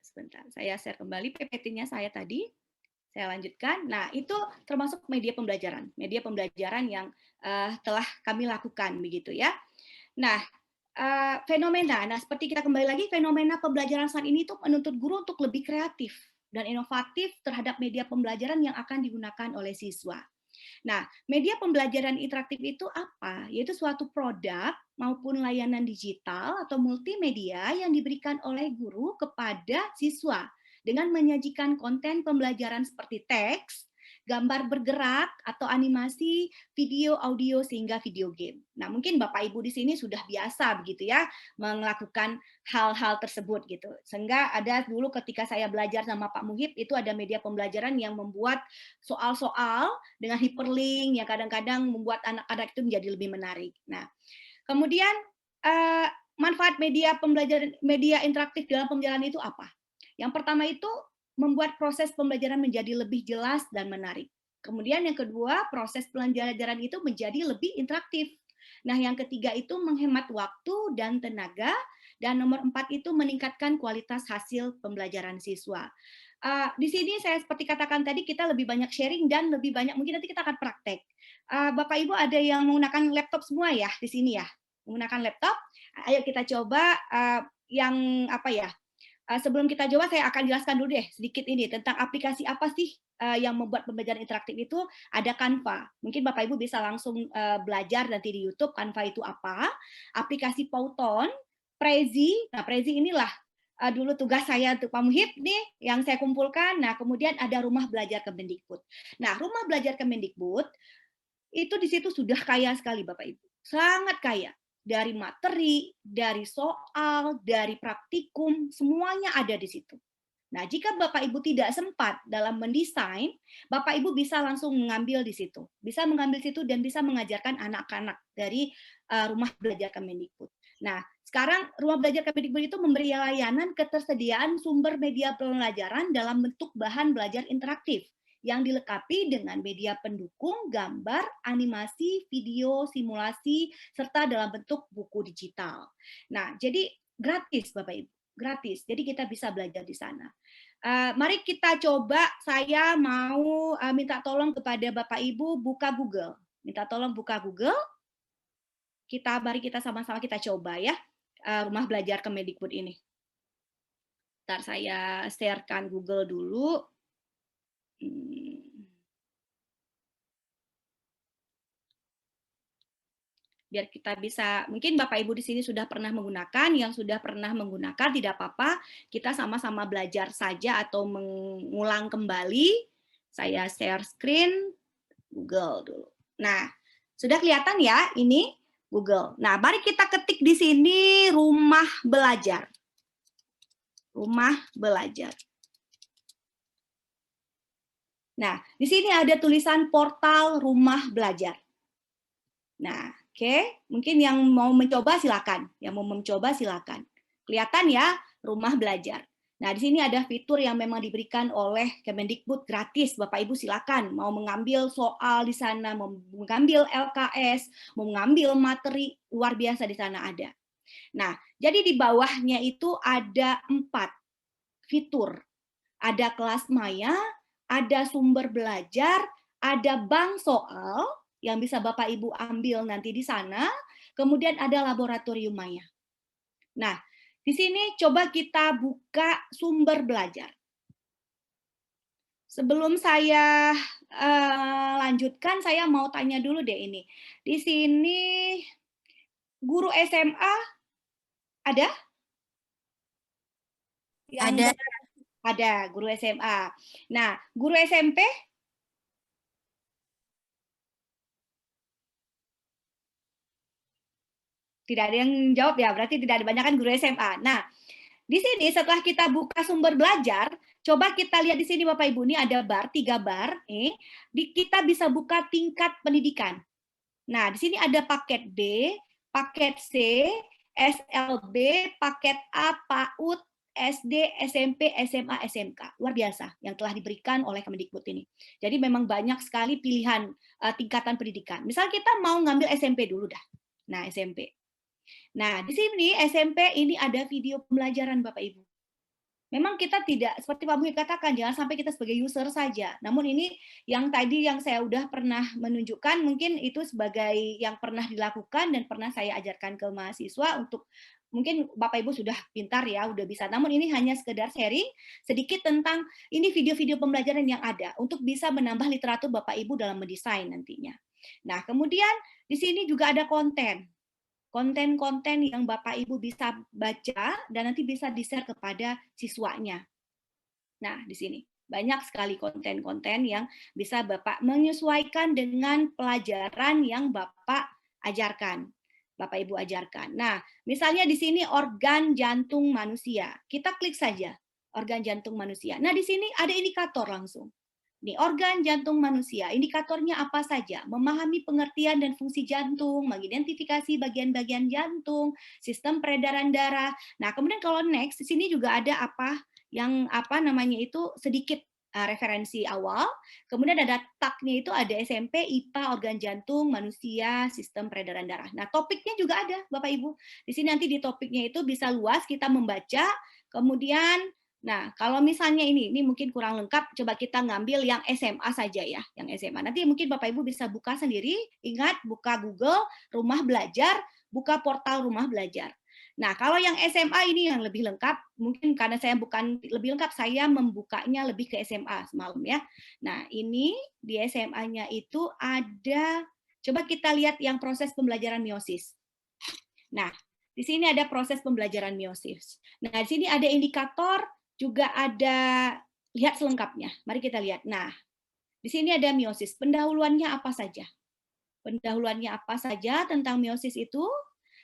Sebentar, saya share kembali PPT-nya saya tadi. Saya lanjutkan. Nah, itu termasuk media pembelajaran yang telah kami lakukan begitu ya. Nah, fenomena. Nah, seperti kita kembali lagi, fenomena pembelajaran saat ini itu menuntut guru untuk lebih kreatif dan inovatif terhadap media pembelajaran yang akan digunakan oleh siswa. Nah, media pembelajaran interaktif itu apa? Yaitu suatu produk maupun layanan digital atau multimedia yang diberikan oleh guru kepada siswa dengan menyajikan konten pembelajaran seperti teks, gambar bergerak atau animasi, video, audio, sehingga video game. Nah, mungkin Bapak Ibu di sini sudah biasa begitu ya melakukan hal-hal tersebut gitu. Sehingga ada dulu ketika saya belajar sama Pak Muhib itu ada media pembelajaran yang membuat soal-soal dengan hyperlink yang kadang-kadang membuat anak-anak itu menjadi lebih menarik. Nah, kemudian manfaat media pembelajaran, media interaktif dalam pembelajaran itu apa? Yang pertama itu membuat proses pembelajaran menjadi lebih jelas dan menarik. Kemudian yang kedua, proses pembelajaran itu menjadi lebih interaktif. Nah, yang ketiga itu menghemat waktu dan tenaga. Dan nomor 4 itu meningkatkan kualitas hasil pembelajaran siswa. Di sini saya seperti katakan tadi, kita lebih banyak sharing dan lebih banyak, mungkin nanti kita akan praktek. Bapak Ibu ada yang menggunakan laptop semua ya di sini ya? Menggunakan laptop? Ayo kita coba yang apa ya? Sebelum kita coba, saya akan jelaskan dulu deh sedikit ini tentang aplikasi apa sih yang membuat pembelajaran interaktif itu. Ada Canva. Mungkin Bapak Ibu bisa langsung belajar nanti di YouTube Canva itu apa. Aplikasi Powtoon, Prezi. Nah, Prezi inilah dulu tugas saya untuk Pak Muhib nih yang saya kumpulkan. Nah, kemudian ada Rumah Belajar Kemendikbud. Nah, Rumah Belajar Kemendikbud itu di situ sudah kaya sekali Bapak Ibu. Sangat kaya. Dari materi, dari soal, dari praktikum, semuanya ada di situ. Nah, jika Bapak Ibu tidak sempat dalam mendesain, Bapak Ibu bisa langsung mengambil di situ. Bisa mengambil situ dan bisa mengajarkan anak-anak dari Rumah Belajar Kemendikbud. Nah, sekarang Rumah Belajar Kemendikbud itu memberi layanan ketersediaan sumber media pembelajaran dalam bentuk bahan belajar interaktif yang dilengkapi dengan media pendukung, gambar, animasi, video, simulasi, serta dalam bentuk buku digital. Nah, jadi gratis Bapak Ibu, gratis. Jadi kita bisa belajar di sana. Mari kita coba, saya mau minta tolong kepada Bapak Ibu buka Google. Minta tolong buka Google. Mari kita sama-sama kita coba ya, Rumah Belajar Kemendikbud ini. Ntar saya sharekan Google dulu. Biar kita bisa, mungkin Bapak Ibu di sini sudah pernah menggunakan, yang sudah pernah menggunakan tidak apa-apa, kita sama-sama belajar saja atau mengulang kembali. Saya share screen Google dulu. Nah, sudah kelihatan ya ini Google. Nah, mari kita ketik di sini Rumah Belajar. Rumah Belajar. Nah, di sini ada tulisan portal Rumah Belajar. Nah, oke, mungkin yang mau mencoba silakan. Yang mau mencoba silakan. Kelihatan ya, Rumah Belajar. Nah, di sini ada fitur yang memang diberikan oleh Kemendikbud gratis. Bapak Ibu silakan mau mengambil soal di sana, mau mengambil LKS, mau mengambil materi, luar biasa di sana ada. Nah, jadi di bawahnya itu ada 4 fitur. Ada kelas maya, ada sumber belajar, ada bank soal yang bisa Bapak Ibu ambil nanti di sana, kemudian ada laboratorium maya. Nah, di sini coba kita buka sumber belajar. Sebelum saya lanjutkan, saya mau tanya dulu deh ini. Di sini guru SMA ada? Yang ada guru SMA. Nah, guru SMP? Tidak ada yang jawab ya, berarti tidak ada banyak guru SMA. Nah, di sini setelah kita buka sumber belajar, coba kita lihat di sini Bapak Ibu, ini ada bar, 3 bar. Kita bisa buka tingkat pendidikan. Nah, di sini ada paket D, paket C, SLB, paket A, PAUD, SD, SMP, SMA, SMK. Luar biasa yang telah diberikan oleh Kemendikbud ini. Jadi memang banyak sekali pilihan tingkatan pendidikan. Misal kita mau ngambil SMP dulu dah. Nah, SMP. Nah, di sini SMP ini ada video pembelajaran Bapak Ibu. Memang kita tidak, seperti Pak Muhib katakan, jangan sampai kita sebagai user saja. Namun ini yang tadi yang saya udah pernah menunjukkan, mungkin itu sebagai yang pernah dilakukan dan pernah saya ajarkan ke mahasiswa untuk, mungkin Bapak Ibu sudah pintar ya, udah bisa. Namun ini hanya sekedar sharing sedikit tentang ini video-video pembelajaran yang ada untuk bisa menambah literatur Bapak Ibu dalam mendesain nantinya. Nah, kemudian di sini juga ada konten-konten yang Bapak Ibu bisa baca dan nanti bisa di-share kepada siswanya. Nah, di sini banyak sekali konten-konten yang bisa Bapak menyesuaikan dengan pelajaran yang Bapak ajarkan. Bapak Ibu ajarkan. Nah, misalnya di sini organ jantung manusia. Kita klik saja organ jantung manusia. Nah, di sini ada indikator langsung. Nih, organ jantung manusia, indikatornya apa saja? Memahami pengertian dan fungsi jantung, mengidentifikasi bagian-bagian jantung, sistem peredaran darah. Nah, kemudian kalau next, di sini juga ada sedikit referensi awal. Kemudian ada tagnya itu ada SMP, IPA, organ jantung, manusia, sistem peredaran darah. Nah, topiknya juga ada, Bapak Ibu. Di sini nanti di topiknya itu bisa luas kita membaca. Kemudian nah, kalau misalnya ini mungkin kurang lengkap, coba kita ngambil yang SMA saja ya, yang SMA. Nanti mungkin Bapak Ibu bisa buka sendiri, ingat buka Google, Rumah Belajar, buka portal Rumah Belajar. Nah, kalau yang SMA ini yang lebih lengkap, mungkin karena saya bukan lebih lengkap, saya membukanya lebih ke SMA semalam ya. Nah, ini di SMA-nya itu ada, coba kita lihat yang proses pembelajaran meiosis. Nah, di sini ada proses pembelajaran meiosis. Nah, di sini ada indikator, juga ada, lihat selengkapnya. Mari kita lihat. Nah, di sini ada meiosis. Pendahuluannya apa saja? Pendahuluannya apa saja tentang meiosis itu?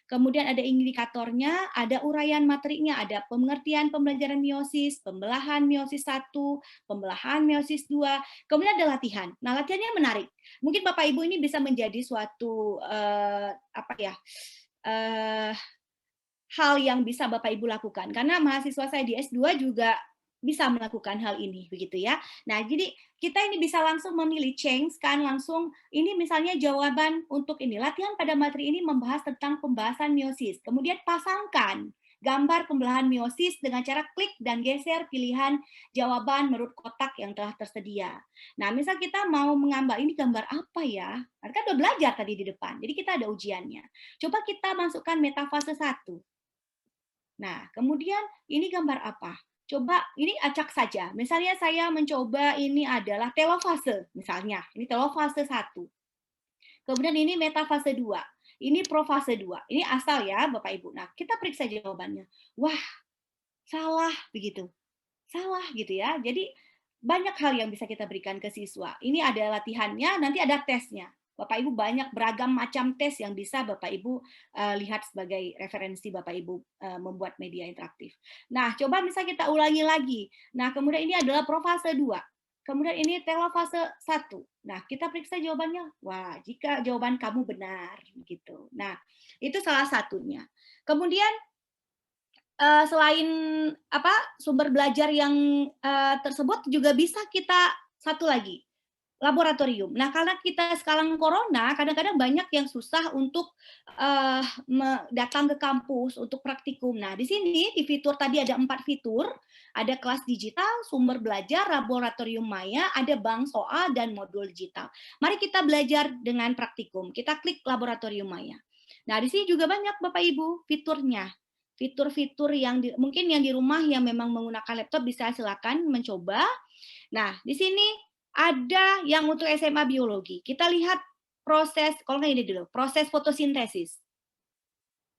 Kemudian ada indikatornya, ada uraian materinya, ada pengertian pembelajaran meiosis, pembelahan meiosis 1, pembelahan meiosis 2, kemudian ada latihan. Nah, latihannya menarik. Mungkin Bapak Ibu ini bisa menjadi suatu hal yang bisa Bapak Ibu lakukan. Karena mahasiswa saya di S2 juga bisa melakukan hal ini, begitu ya. Nah, jadi kita ini bisa langsung memilih change kan, langsung ini misalnya jawaban untuk ini. Latihan pada materi ini membahas tentang pembahasan meiosis. Kemudian pasangkan gambar pembelahan meiosis dengan cara klik dan geser pilihan jawaban menurut kotak yang telah tersedia. Nah, misal kita mau mengambil ini gambar apa ya? Kan udah belajar tadi di depan, jadi kita ada ujiannya. Coba kita masukkan metafase 1. Nah, kemudian ini gambar apa? Coba ini acak saja. Misalnya saya mencoba ini adalah telofase, misalnya. Ini telofase 1. Kemudian ini metafase 2. Ini profase 2. Ini asal ya, Bapak Ibu. Nah, kita periksa jawabannya. Wah, salah begitu. Salah gitu ya. Jadi banyak hal yang bisa kita berikan ke siswa. Ini ada latihannya, nanti ada tesnya. Bapak Ibu banyak beragam macam tes yang bisa Bapak Ibu lihat sebagai referensi Bapak Ibu membuat media interaktif. Nah, coba misalnya kita ulangi lagi. Nah, kemudian ini adalah profase 2. Kemudian ini telofase 1. Nah, kita periksa jawabannya. Wah, jika jawaban kamu benar gitu. Nah, itu salah satunya. Kemudian selain sumber belajar yang tersebut juga bisa kita satu lagi, laboratorium. Nah, karena kita sekarang corona, kadang-kadang banyak yang susah untuk datang ke kampus untuk praktikum. Nah, di sini di fitur tadi ada 4 fitur, ada kelas digital, sumber belajar, laboratorium maya, ada bank soal, dan modul digital. Mari kita belajar dengan praktikum. Kita klik laboratorium maya. Nah, di sini juga banyak Bapak Ibu fiturnya. Fitur-fitur yang mungkin yang di rumah yang memang menggunakan laptop bisa silakan mencoba. Nah, di sini ada yang untuk SMA biologi. Kita lihat proses, kalau nggak ini dulu, proses fotosintesis.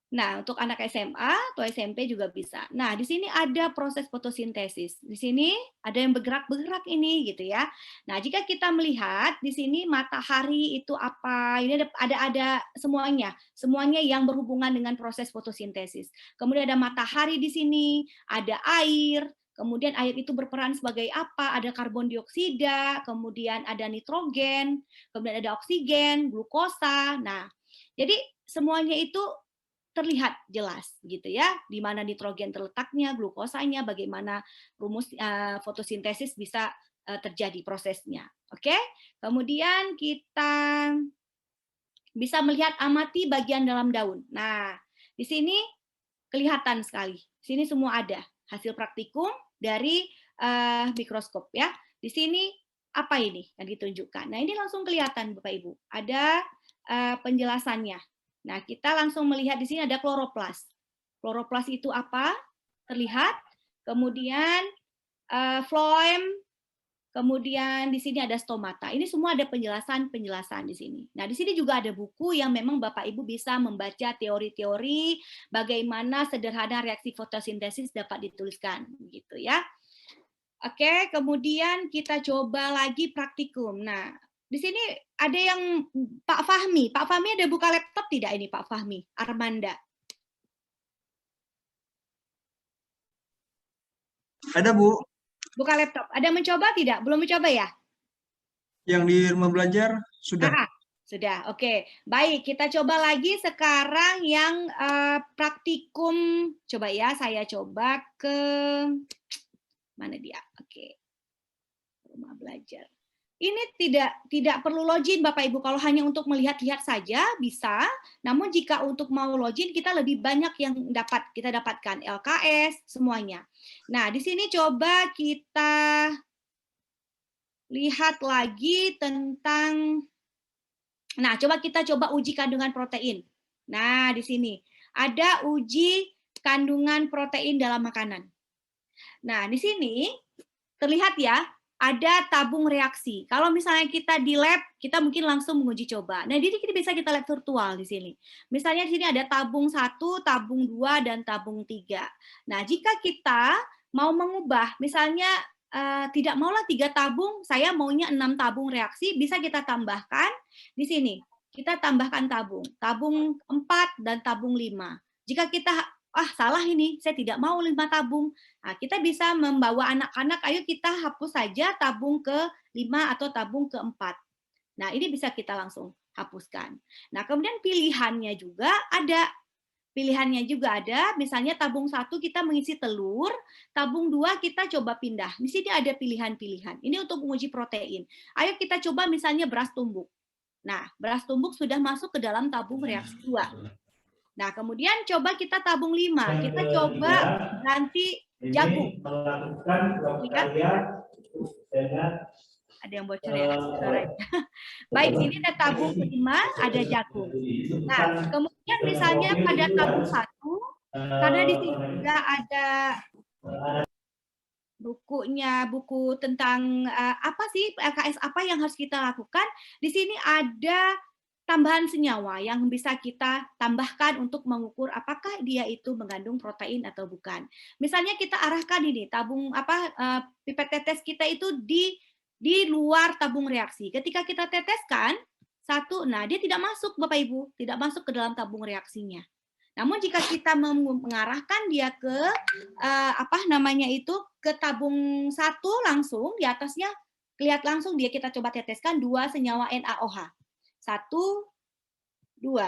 Nah, untuk anak SMA atau SMP juga bisa. Nah, di sini ada proses fotosintesis. Di sini ada yang bergerak-bergerak ini gitu ya. Nah, jika kita melihat di sini matahari itu apa? Ini ada semuanya. Semuanya yang berhubungan dengan proses fotosintesis. Kemudian ada matahari di sini, ada air, kemudian air itu berperan sebagai apa? Ada karbon dioksida, kemudian ada nitrogen, kemudian ada oksigen, glukosa. Nah, jadi semuanya itu terlihat jelas gitu ya, di mana nitrogen terletaknya, glukosanya, bagaimana rumus fotosintesis bisa terjadi prosesnya. Oke, kemudian kita bisa melihat amati bagian dalam daun. Nah, di sini kelihatan sekali. Di sini semua ada hasil praktikum dari mikroskop ya. Di sini apa ini yang ditunjukkan? Nah, ini langsung kelihatan Bapak Ibu. Ada penjelasannya. Nah, kita langsung melihat di sini ada kloroplas. Kloroplas itu apa? Terlihat. Kemudian floem, kemudian di sini ada stomata. Ini semua ada penjelasan di sini. Nah, di sini juga ada buku yang memang Bapak Ibu bisa membaca teori-teori bagaimana sederhana reaksi fotosintesis dapat dituliskan, gitu ya. Oke, kemudian kita coba lagi praktikum. Nah, di sini ada yang Pak Fahmi. Pak Fahmi ada buka laptop tidak ini Pak Fahmi? Armanda. Ada, Bu. Buka laptop. Ada mencoba tidak? Belum mencoba ya? Yang di rumah belajar sudah. Sudah. Oke. Baik, kita coba lagi sekarang yang praktikum. Coba ya, saya coba ke mana dia? Oke. Rumah belajar. Ini tidak perlu login Bapak Ibu, kalau hanya untuk melihat-lihat saja bisa. Namun jika untuk mau login kita lebih banyak yang kita dapatkan LKS semuanya. Nah, di sini coba kita lihat lagi tentang coba kita uji kandungan protein. Nah, di sini ada uji kandungan protein dalam makanan. Nah, di sini terlihat ya, ada tabung reaksi. Kalau misalnya kita di lab, kita mungkin langsung menguji coba. Nah, jadi kita bisa kita lab virtual di sini. Misalnya di sini ada tabung 1, tabung 2, dan tabung 3. Nah, jika kita mau mengubah, misalnya tidak maulah 3 tabung, saya maunya 6 tabung reaksi, bisa kita tambahkan di sini. Kita tambahkan tabung 4 dan tabung 5. Jika kita salah ini, saya tidak mau 5 tabung. Nah, kita bisa membawa anak-anak, ayo kita hapus saja tabung ke-5 atau tabung ke-4. Nah, ini bisa kita langsung hapuskan. Nah, kemudian pilihannya juga ada. Misalnya tabung 1 kita mengisi telur, tabung 2 kita coba pindah. Di sini ada pilihan-pilihan. Ini untuk menguji protein. Ayo kita coba misalnya beras tumbuk. Nah, beras tumbuk sudah masuk ke dalam tabung reaksi 2. Nah, kemudian coba kita tabung 5. Kita coba ganti jagung. Lihat. Ada yang bocor ya suaranya. Baik, ini ada tabung 5, ada jagung. Nah, kemudian misalnya pada tabung 1, karena di sini juga ada buku tentang apa sih LKS apa yang harus kita lakukan. Di sini ada tambahan senyawa yang bisa kita tambahkan untuk mengukur apakah dia itu mengandung protein atau bukan. Misalnya kita arahkan ini tabung pipet tetes kita itu di luar tabung reaksi. Ketika kita teteskan dia tidak masuk Bapak Ibu, tidak masuk ke dalam tabung reaksinya. Namun jika kita mengarahkan dia ke ke tabung 1 langsung di atasnya lihat langsung dia kita coba teteskan 2 senyawa NaOH. 1, 2.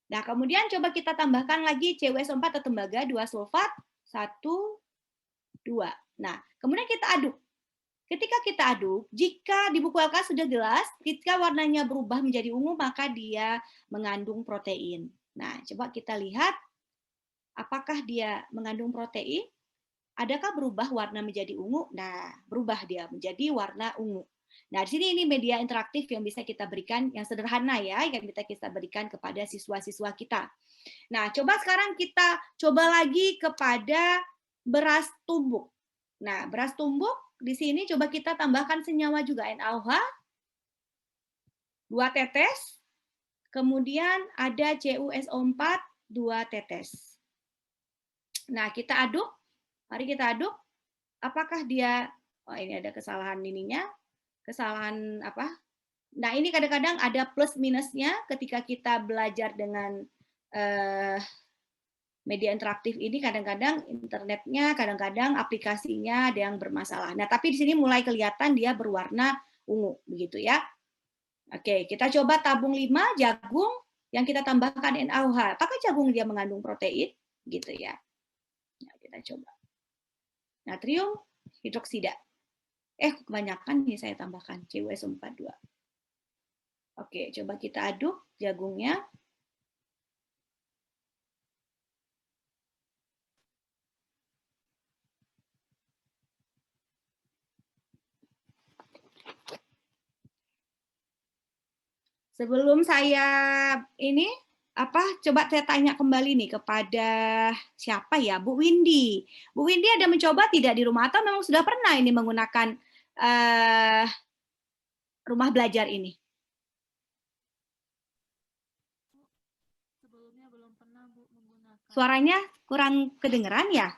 Nah, kemudian coba kita tambahkan lagi CuSO4 atau tembaga 2 sulfat 1, 2. Nah, kemudian kita aduk. Ketika kita aduk, jika di buku LK sudah jelas, ketika warnanya berubah menjadi ungu maka dia mengandung protein. Nah, coba kita lihat apakah dia mengandung protein? Adakah berubah warna menjadi ungu? Nah, berubah dia menjadi warna ungu. Nah, di sini ini media interaktif yang bisa kita berikan, yang sederhana ya, yang kita berikan kepada siswa-siswa kita. Nah, coba sekarang kita coba lagi kepada beras tumbuk. Nah, beras tumbuk di sini coba kita tambahkan senyawa juga NaOH, 2 tetes, kemudian ada CuSO4, 2 tetes. Nah, kita aduk. Mari kita aduk. Apakah dia, ini ada kesalahan ininya, kesalahan apa? Nah, ini kadang-kadang ada plus minusnya ketika kita belajar dengan media interaktif ini, kadang-kadang internetnya, kadang-kadang aplikasinya ada yang bermasalah. Nah, tapi di sini mulai kelihatan dia berwarna ungu, begitu ya. Oke, kita coba tabung 5, jagung, yang kita tambahkan NaOH. Apakah jagung dia mengandung protein? Gitu ya. Nah, kita coba. Natrium hidroksida. Kebanyakan nih saya tambahkan CuSO4 2. Oke, coba kita aduk jagungnya. Sebelum saya coba saya tanya kembali nih kepada siapa ya, Bu Windy. Bu Windy ada mencoba tidak di rumah atau memang sudah pernah ini menggunakan rumah belajar ini? Sebelumnya belum pernah Bu menggunakan. Suaranya kurang kedengeran ya?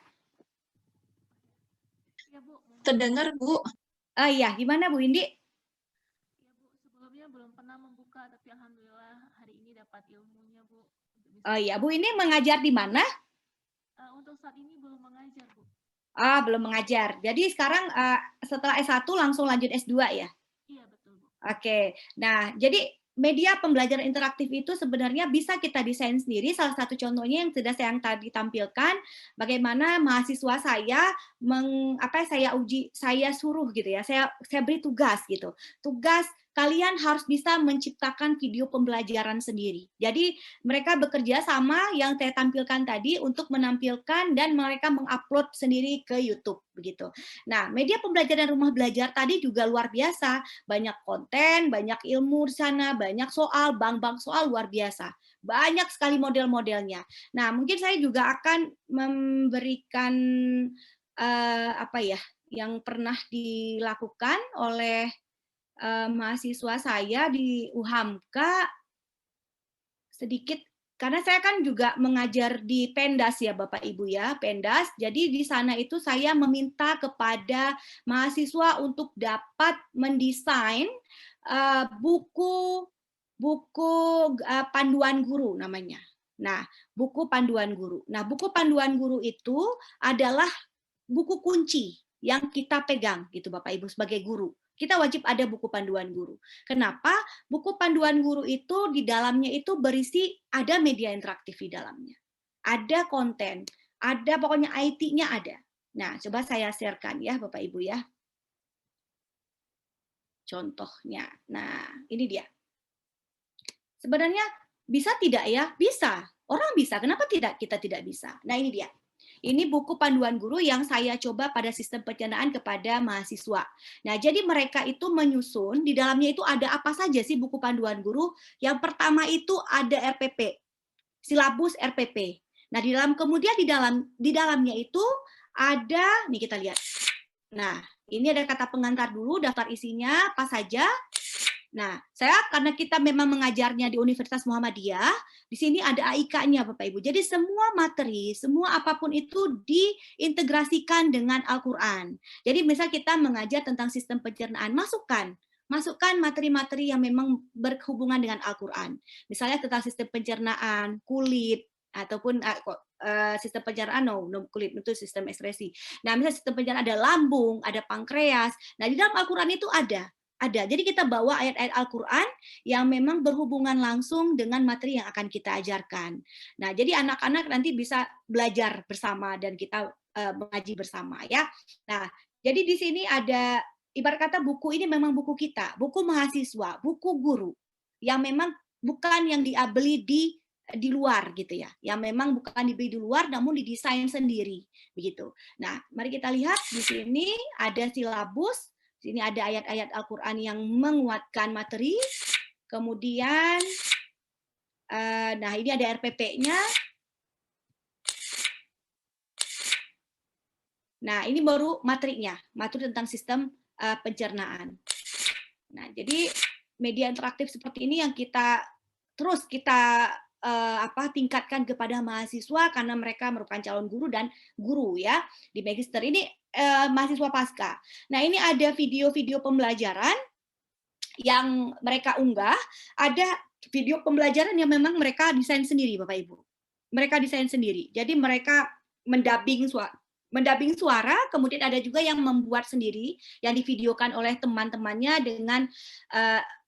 Ya Bu, mungkin terdengar, Bu. Iya, gimana Bu Indi? Ya Bu, sebelumnya belum pernah membuka, tapi alhamdulillah hari ini dapat ilmunya Bu. Oh iya, Bu ini mengajar di mana? Untuk saat ini belum mengajar Bu. Belum mengajar. Jadi sekarang setelah S1 langsung lanjut S2 ya? Iya betul Bu. Oke, nah jadi media pembelajaran interaktif itu sebenarnya bisa kita desain sendiri. Salah satu contohnya yang sudah saya tadi tampilkan, bagaimana mahasiswa saya saya suruh gitu ya, saya beri tugas gitu. Tugas kalian harus bisa menciptakan video pembelajaran sendiri. Jadi mereka bekerja sama yang saya tampilkan tadi untuk menampilkan dan mereka mengupload sendiri ke YouTube begitu. Nah, media pembelajaran rumah belajar tadi juga luar biasa, banyak konten, banyak ilmu di sana, banyak soal, bank-bank soal luar biasa. Banyak sekali model-modelnya. Nah, mungkin saya juga akan memberikan yang pernah dilakukan oleh mahasiswa saya di UHAMKA sedikit, karena saya kan juga mengajar di Pendas ya Bapak Ibu ya, Pendas. Jadi di sana itu saya meminta kepada mahasiswa untuk dapat mendesain buku panduan guru namanya. Nah, buku panduan guru. Nah, buku panduan guru itu adalah buku kunci yang kita pegang gitu Bapak Ibu sebagai guru. Kita wajib ada buku panduan guru. Kenapa? Buku panduan guru itu di dalamnya itu berisi ada media interaktif di dalamnya. Ada konten, ada pokoknya IT-nya ada. Nah, coba saya sharekan ya Bapak Ibu ya. Contohnya. Nah, ini dia. Sebenarnya bisa tidak ya? Bisa. Orang bisa. Kenapa tidak? Kita tidak bisa. Nah, ini dia. Ini buku panduan guru yang saya coba pada sistem pencernaan kepada mahasiswa. Nah, jadi mereka itu menyusun, di dalamnya itu ada apa saja sih buku panduan guru? Yang pertama itu ada RPP, silabus RPP. Nah, kemudian di dalamnya itu ada, nih kita lihat. Nah, ini ada kata pengantar dulu, daftar isinya apa saja. Nah, karena kita memang mengajarnya di Universitas Muhammadiyah, di sini ada AIK-nya Bapak Ibu. Jadi semua materi, semua apapun itu diintegrasikan dengan Al-Quran. Jadi misal kita mengajar tentang sistem pencernaan, masukkan materi-materi yang memang berhubungan dengan Al-Quran. Misalnya tentang sistem pencernaan, kulit, ataupun sistem pencernaan, kulit itu sistem ekskresi. Nah, misalnya sistem pencernaan ada lambung, ada pankreas. Nah, di dalam Al-Quran itu ada. Jadi kita bawa ayat-ayat Al-Quran yang memang berhubungan langsung dengan materi yang akan kita ajarkan. Nah, jadi anak-anak nanti bisa belajar bersama dan kita mengaji bersama ya. Nah, jadi di sini ada ibarat kata buku ini memang buku kita, buku mahasiswa, buku guru yang memang bukan yang dibeli di luar gitu ya. Yang memang bukan dibeli di luar namun didesain sendiri begitu. Nah, mari kita lihat di sini ada silabus. Ini ada ayat-ayat Al-Quran yang menguatkan materi. Kemudian, nah ini ada RPP-nya. Nah, ini baru materinya, materi tentang sistem pencernaan. Nah, jadi media interaktif seperti ini yang kita tingkatkan kepada mahasiswa karena mereka merupakan calon guru dan guru ya di magister ini. Mahasiswa pasca. Nah, ini ada video-video pembelajaran yang mereka unggah. Ada video pembelajaran yang memang mereka desain sendiri, Bapak Ibu. Mereka desain sendiri. Jadi mereka mendubbing suara, kemudian ada juga yang membuat sendiri, yang divideokan oleh teman-temannya dengan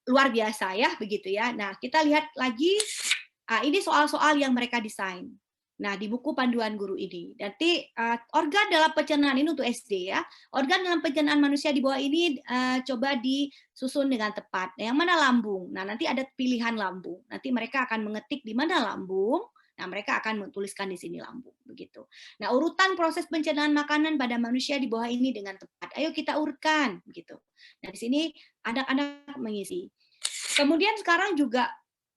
luar biasa ya, begitu ya. Nah, kita lihat lagi, ini soal-soal yang mereka desain. Nah, di buku panduan guru ini. Nanti organ dalam pencernaan ini untuk SD ya. Organ dalam pencernaan manusia di bawah ini coba disusun dengan tepat. Nah, yang mana lambung? Nah, nanti ada pilihan lambung. Nanti mereka akan mengetik di mana lambung. Nah, mereka akan menuliskan di sini lambung begitu. Nah, urutan proses pencernaan makanan pada manusia di bawah ini dengan tepat. Ayo kita urutkan begitu. Nah, di sini anak-anak mengisi. Kemudian sekarang juga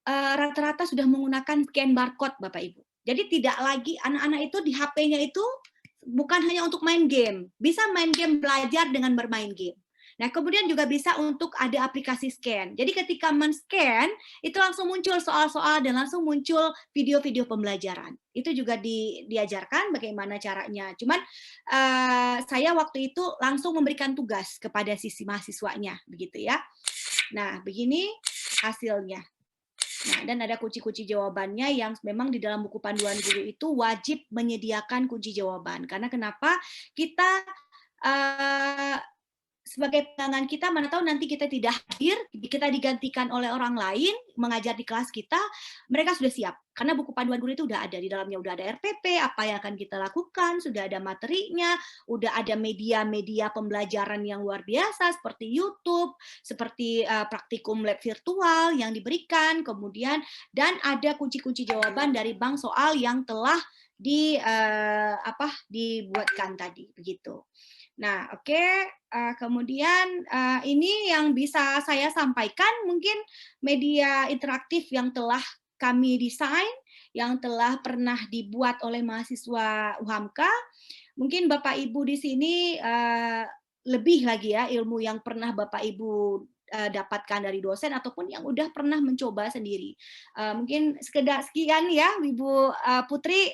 rata-rata sudah menggunakan scan barcode Bapak Ibu. Jadi tidak lagi anak-anak itu di HP-nya itu bukan hanya untuk main game. Bisa main game belajar dengan bermain game. Nah, kemudian juga bisa untuk ada aplikasi scan. Jadi ketika men-scan, itu langsung muncul soal-soal dan langsung muncul video-video pembelajaran. Itu juga diajarkan bagaimana caranya. Cuman saya waktu itu langsung memberikan tugas kepada sisi mahasiswanya, begitu ya. Nah, begini hasilnya. Nah, dan ada kunci-kunci jawabannya yang memang di dalam buku panduan guru itu wajib menyediakan kunci jawaban. Karena kenapa? Kita sebagai pegangan kita, mana tahu nanti kita tidak hadir, kita digantikan oleh orang lain mengajar di kelas kita, mereka sudah siap. Karena buku panduan guru itu udah ada, di dalamnya udah ada RPP, apa yang akan kita lakukan, sudah ada materinya, udah ada media-media pembelajaran yang luar biasa, seperti YouTube, seperti praktikum lab virtual yang diberikan, kemudian, dan ada kunci-kunci jawaban dari bank soal yang telah dibuatkan tadi, begitu. Nah, oke. Kemudian ini yang bisa saya sampaikan, mungkin media interaktif yang telah kami desain, yang telah pernah dibuat oleh mahasiswa UHAMKA. Mungkin Bapak Ibu di sini lebih lagi ya ilmu yang pernah Bapak Ibu dapatkan dari dosen ataupun yang udah pernah mencoba sendiri. Mungkin sekian ya, Ibu Putri.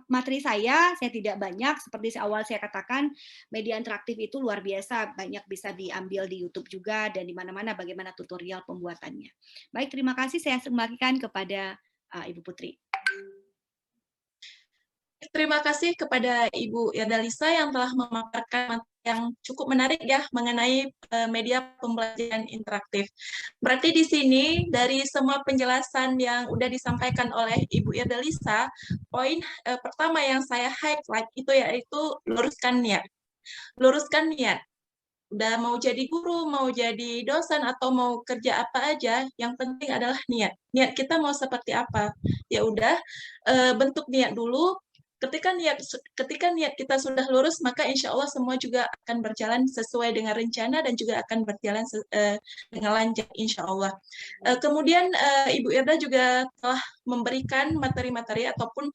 Materi saya tidak banyak, seperti awal saya katakan, media interaktif itu luar biasa, banyak bisa diambil di YouTube juga, dan di mana-mana bagaimana tutorial pembuatannya. Baik, terima kasih, saya kembalikan kepada Ibu Putri. Terima kasih kepada Ibu Irdalisa yang telah memaparkan yang cukup menarik ya mengenai media pembelajaran interaktif. Berarti di sini dari semua penjelasan yang sudah disampaikan oleh Ibu Irdalisa, poin pertama yang saya highlight itu yaitu luruskan niat. Luruskan niat. Udah mau jadi guru, mau jadi dosen, atau mau kerja apa aja, yang penting adalah niat. Niat kita mau seperti apa? Ya udah, bentuk niat dulu. Ketika niat kita sudah lurus, maka insya Allah semua juga akan berjalan sesuai dengan rencana dan juga akan berjalan dengan lancar, insya Allah. Kemudian Ibu Irda juga telah memberikan materi-materi ataupun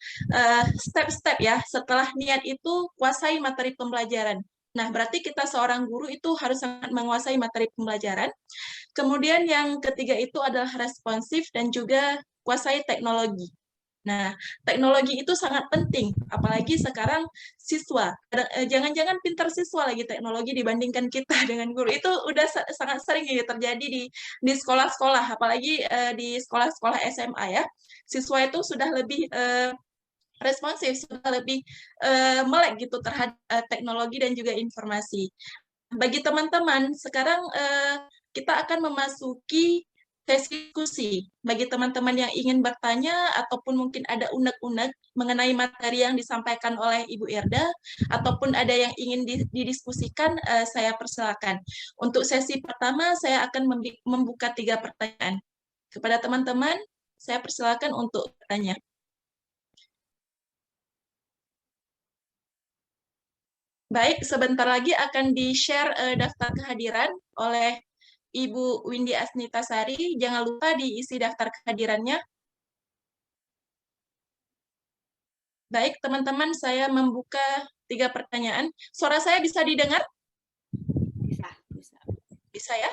step-step ya, setelah niat itu kuasai materi pembelajaran. Nah, berarti kita seorang guru itu harus sangat menguasai materi pembelajaran. Kemudian yang ketiga itu adalah responsif dan juga kuasai teknologi. Nah, teknologi itu sangat penting, apalagi sekarang siswa. Jangan-jangan pintar siswa lagi teknologi dibandingkan kita dengan guru. Itu udah sangat sering ya terjadi di sekolah-sekolah, apalagi di sekolah-sekolah SMA ya. Siswa itu sudah lebih responsif, sudah lebih melek gitu terhadap teknologi dan juga informasi. Bagi teman-teman, sekarang kita akan memasuki sesi diskusi. Bagi teman-teman yang ingin bertanya ataupun mungkin ada unek-unek mengenai materi yang disampaikan oleh Ibu Irda ataupun ada yang ingin didiskusikan, saya persilakan. Untuk sesi pertama, saya akan membuka 3 pertanyaan. Kepada teman-teman, saya persilakan untuk bertanya. Baik, sebentar lagi akan di-share daftar kehadiran oleh Ibu Windy Asnitasari. Jangan lupa diisi daftar kehadirannya. Baik, teman-teman, saya membuka 3 pertanyaan. Suara saya bisa didengar? Bisa. Bisa ya?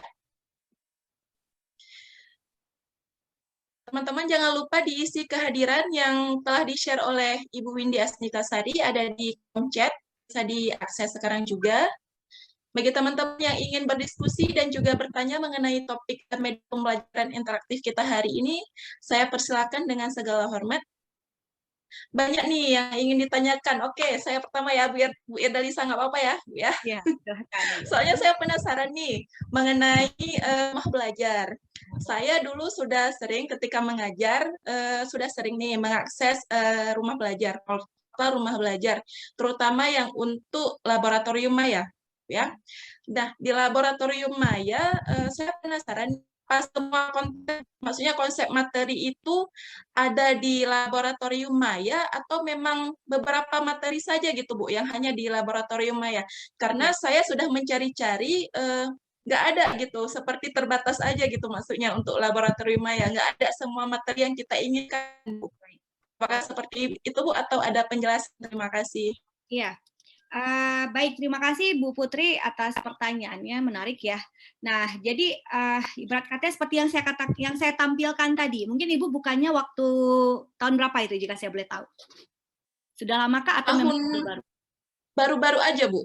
Teman-teman jangan lupa diisi kehadiran yang telah di-share oleh Ibu Windy Asnitasari, ada di kolom chat, bisa diakses sekarang juga. Bagi teman-teman yang ingin berdiskusi dan juga bertanya mengenai topik media pembelajaran interaktif kita hari ini, saya persilakan dengan segala hormat. Banyak nih yang ingin ditanyakan. Oke, saya pertama ya, Bu Irdalisa, nggak apa-apa ya, Bu ya? Ya, Soalnya saya penasaran nih mengenai rumah belajar. Saya dulu sudah sering ketika mengajar, sudah sering nih mengakses rumah belajar, rumah belajar, terutama yang untuk laboratorium maya. Ya, nah di laboratorium maya saya penasaran pas semua konsep materi itu ada di laboratorium maya atau memang beberapa materi saja gitu Bu yang hanya di laboratorium maya, karena saya sudah mencari-cari nggak ada gitu, seperti terbatas aja gitu maksudnya untuk laboratorium maya, nggak ada semua materi yang kita inginkan Bu. Apakah seperti itu Bu atau ada penjelasan? Terima kasih. Iya. Baik, terima kasih Bu Putri atas pertanyaannya, menarik ya. Nah, jadi ibarat katanya seperti yang saya tampilkan tadi. Mungkin Ibu bukannya waktu tahun berapa itu jika saya boleh tahu? Sudah lamakah atau memang baru? Baru-baru aja, Bu.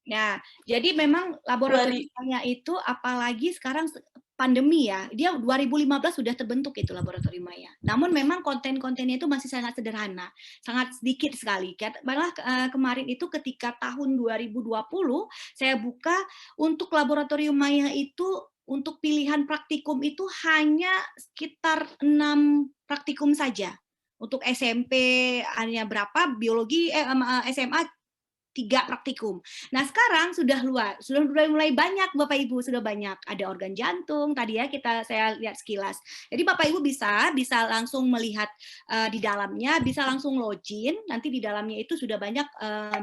Nah, jadi memang laboratoriumnya itu apalagi sekarang pandemi ya, dia 2015 sudah terbentuk itu laboratorium maya. Namun memang konten-kontennya itu masih sangat sederhana, sangat sedikit sekali. Malah kemarin itu ketika tahun 2020 saya buka untuk laboratorium maya itu untuk pilihan praktikum itu hanya sekitar 6 praktikum saja. Untuk SMP hanya berapa, biologi SMA 3 praktikum. Nah, sekarang sudah mulai banyak Bapak Ibu, sudah banyak. Ada organ jantung tadi ya saya lihat sekilas. Jadi Bapak Ibu bisa langsung melihat di dalamnya, bisa langsung login. Nanti di dalamnya itu sudah banyak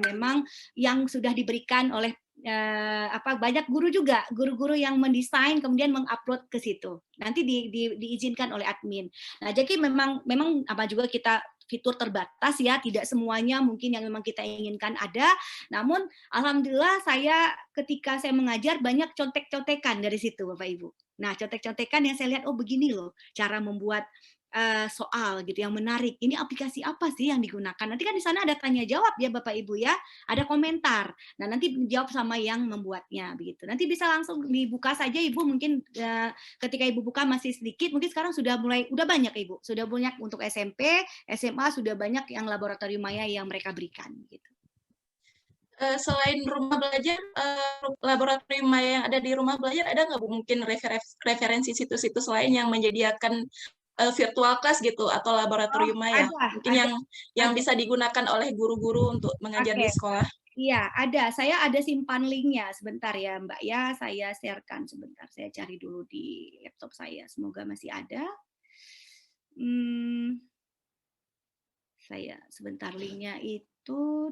memang yang sudah diberikan oleh banyak guru juga, guru-guru yang mendesain kemudian mengupload ke situ. Nanti diizinkan oleh admin. Nah, jadi memang apa juga kita fitur terbatas ya, tidak semuanya mungkin yang memang kita inginkan ada. Namun alhamdulillah ketika saya mengajar banyak contek-contekan dari situ Bapak Ibu. Nah, contek-contekan yang saya lihat, oh begini loh cara membuat soal gitu yang menarik. Ini aplikasi apa sih yang digunakan? Nanti kan di sana ada tanya jawab ya Bapak Ibu ya, ada komentar. Nah, nanti dijawab sama yang membuatnya begitu. Nanti bisa langsung dibuka saja Ibu, mungkin ketika Ibu buka masih sedikit, mungkin sekarang udah banyak Ibu. Sudah banyak untuk SMP, SMA sudah banyak yang laboratorium maya yang mereka berikan gitu. Selain rumah belajar, laboratorium maya yang ada di rumah belajar, ada nggak Bu mungkin referensi situs-situs lain yang menyediakan virtual class gitu atau laboratorium maya? Mungkin yang bisa digunakan oleh guru-guru untuk mengajar di sekolah? Iya, ada. Saya ada simpan linknya sebentar ya Mbak ya. Saya sharekan sebentar. Saya cari dulu di laptop saya. Semoga masih ada. Saya sebentar linknya itu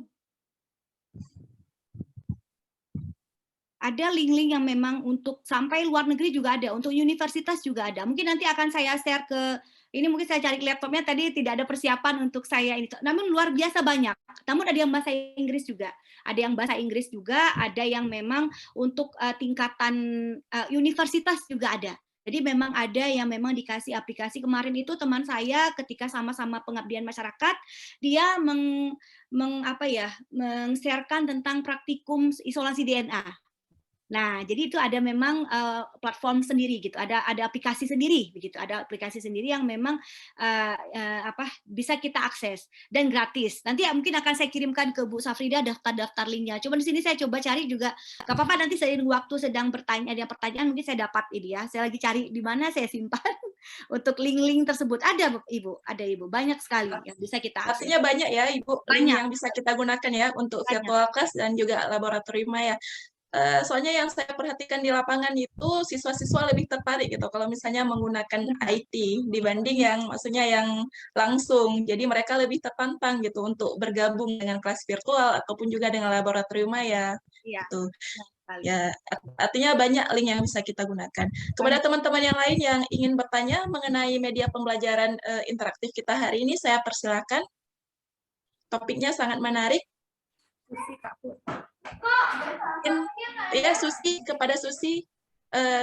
ada link-link yang memang untuk sampai luar negeri juga ada, untuk universitas juga ada. Mungkin nanti akan saya share ke ini, mungkin saya cari laptopnya tadi tidak ada persiapan untuk saya ini. Namun luar biasa banyak. Namun ada yang bahasa Inggris juga. Ada yang bahasa Inggris juga, ada yang memang untuk tingkatan universitas juga ada. Jadi memang ada yang memang dikasih aplikasi. Kemarin itu teman saya ketika sama-sama pengabdian masyarakat, dia meng-sharekan tentang praktikum isolasi DNA. Nah, jadi itu ada memang platform sendiri gitu, ada aplikasi sendiri begitu, ada aplikasi sendiri yang memang bisa kita akses dan gratis. Nanti mungkin akan saya kirimkan ke Bu Safrida daftar linknya. Cuma di sini saya coba cari juga, nggak apa-apa nanti seiring waktu sedang ada pertanyaan mungkin saya dapat ini ya. Saya lagi cari di mana saya simpan untuk link-link tersebut. Ada Ibu, banyak sekali yang bisa kita akses. Artinya banyak ya Ibu, link yang bisa kita gunakan ya untuk virtual class dan juga laboratorium maya. Soalnya yang saya perhatikan di lapangan itu siswa-siswa lebih tertarik gitu kalau misalnya menggunakan IT dibanding yang maksudnya yang langsung. Jadi mereka lebih tertantang gitu untuk bergabung dengan kelas virtual ataupun juga dengan laboratorium maya. Gitu. Ya, artinya banyak link yang bisa kita gunakan. Kepada teman-teman yang lain yang ingin bertanya mengenai media pembelajaran interaktif kita hari ini, saya persilakan. Topiknya sangat menarik. Ya, Susi, kepada Susi,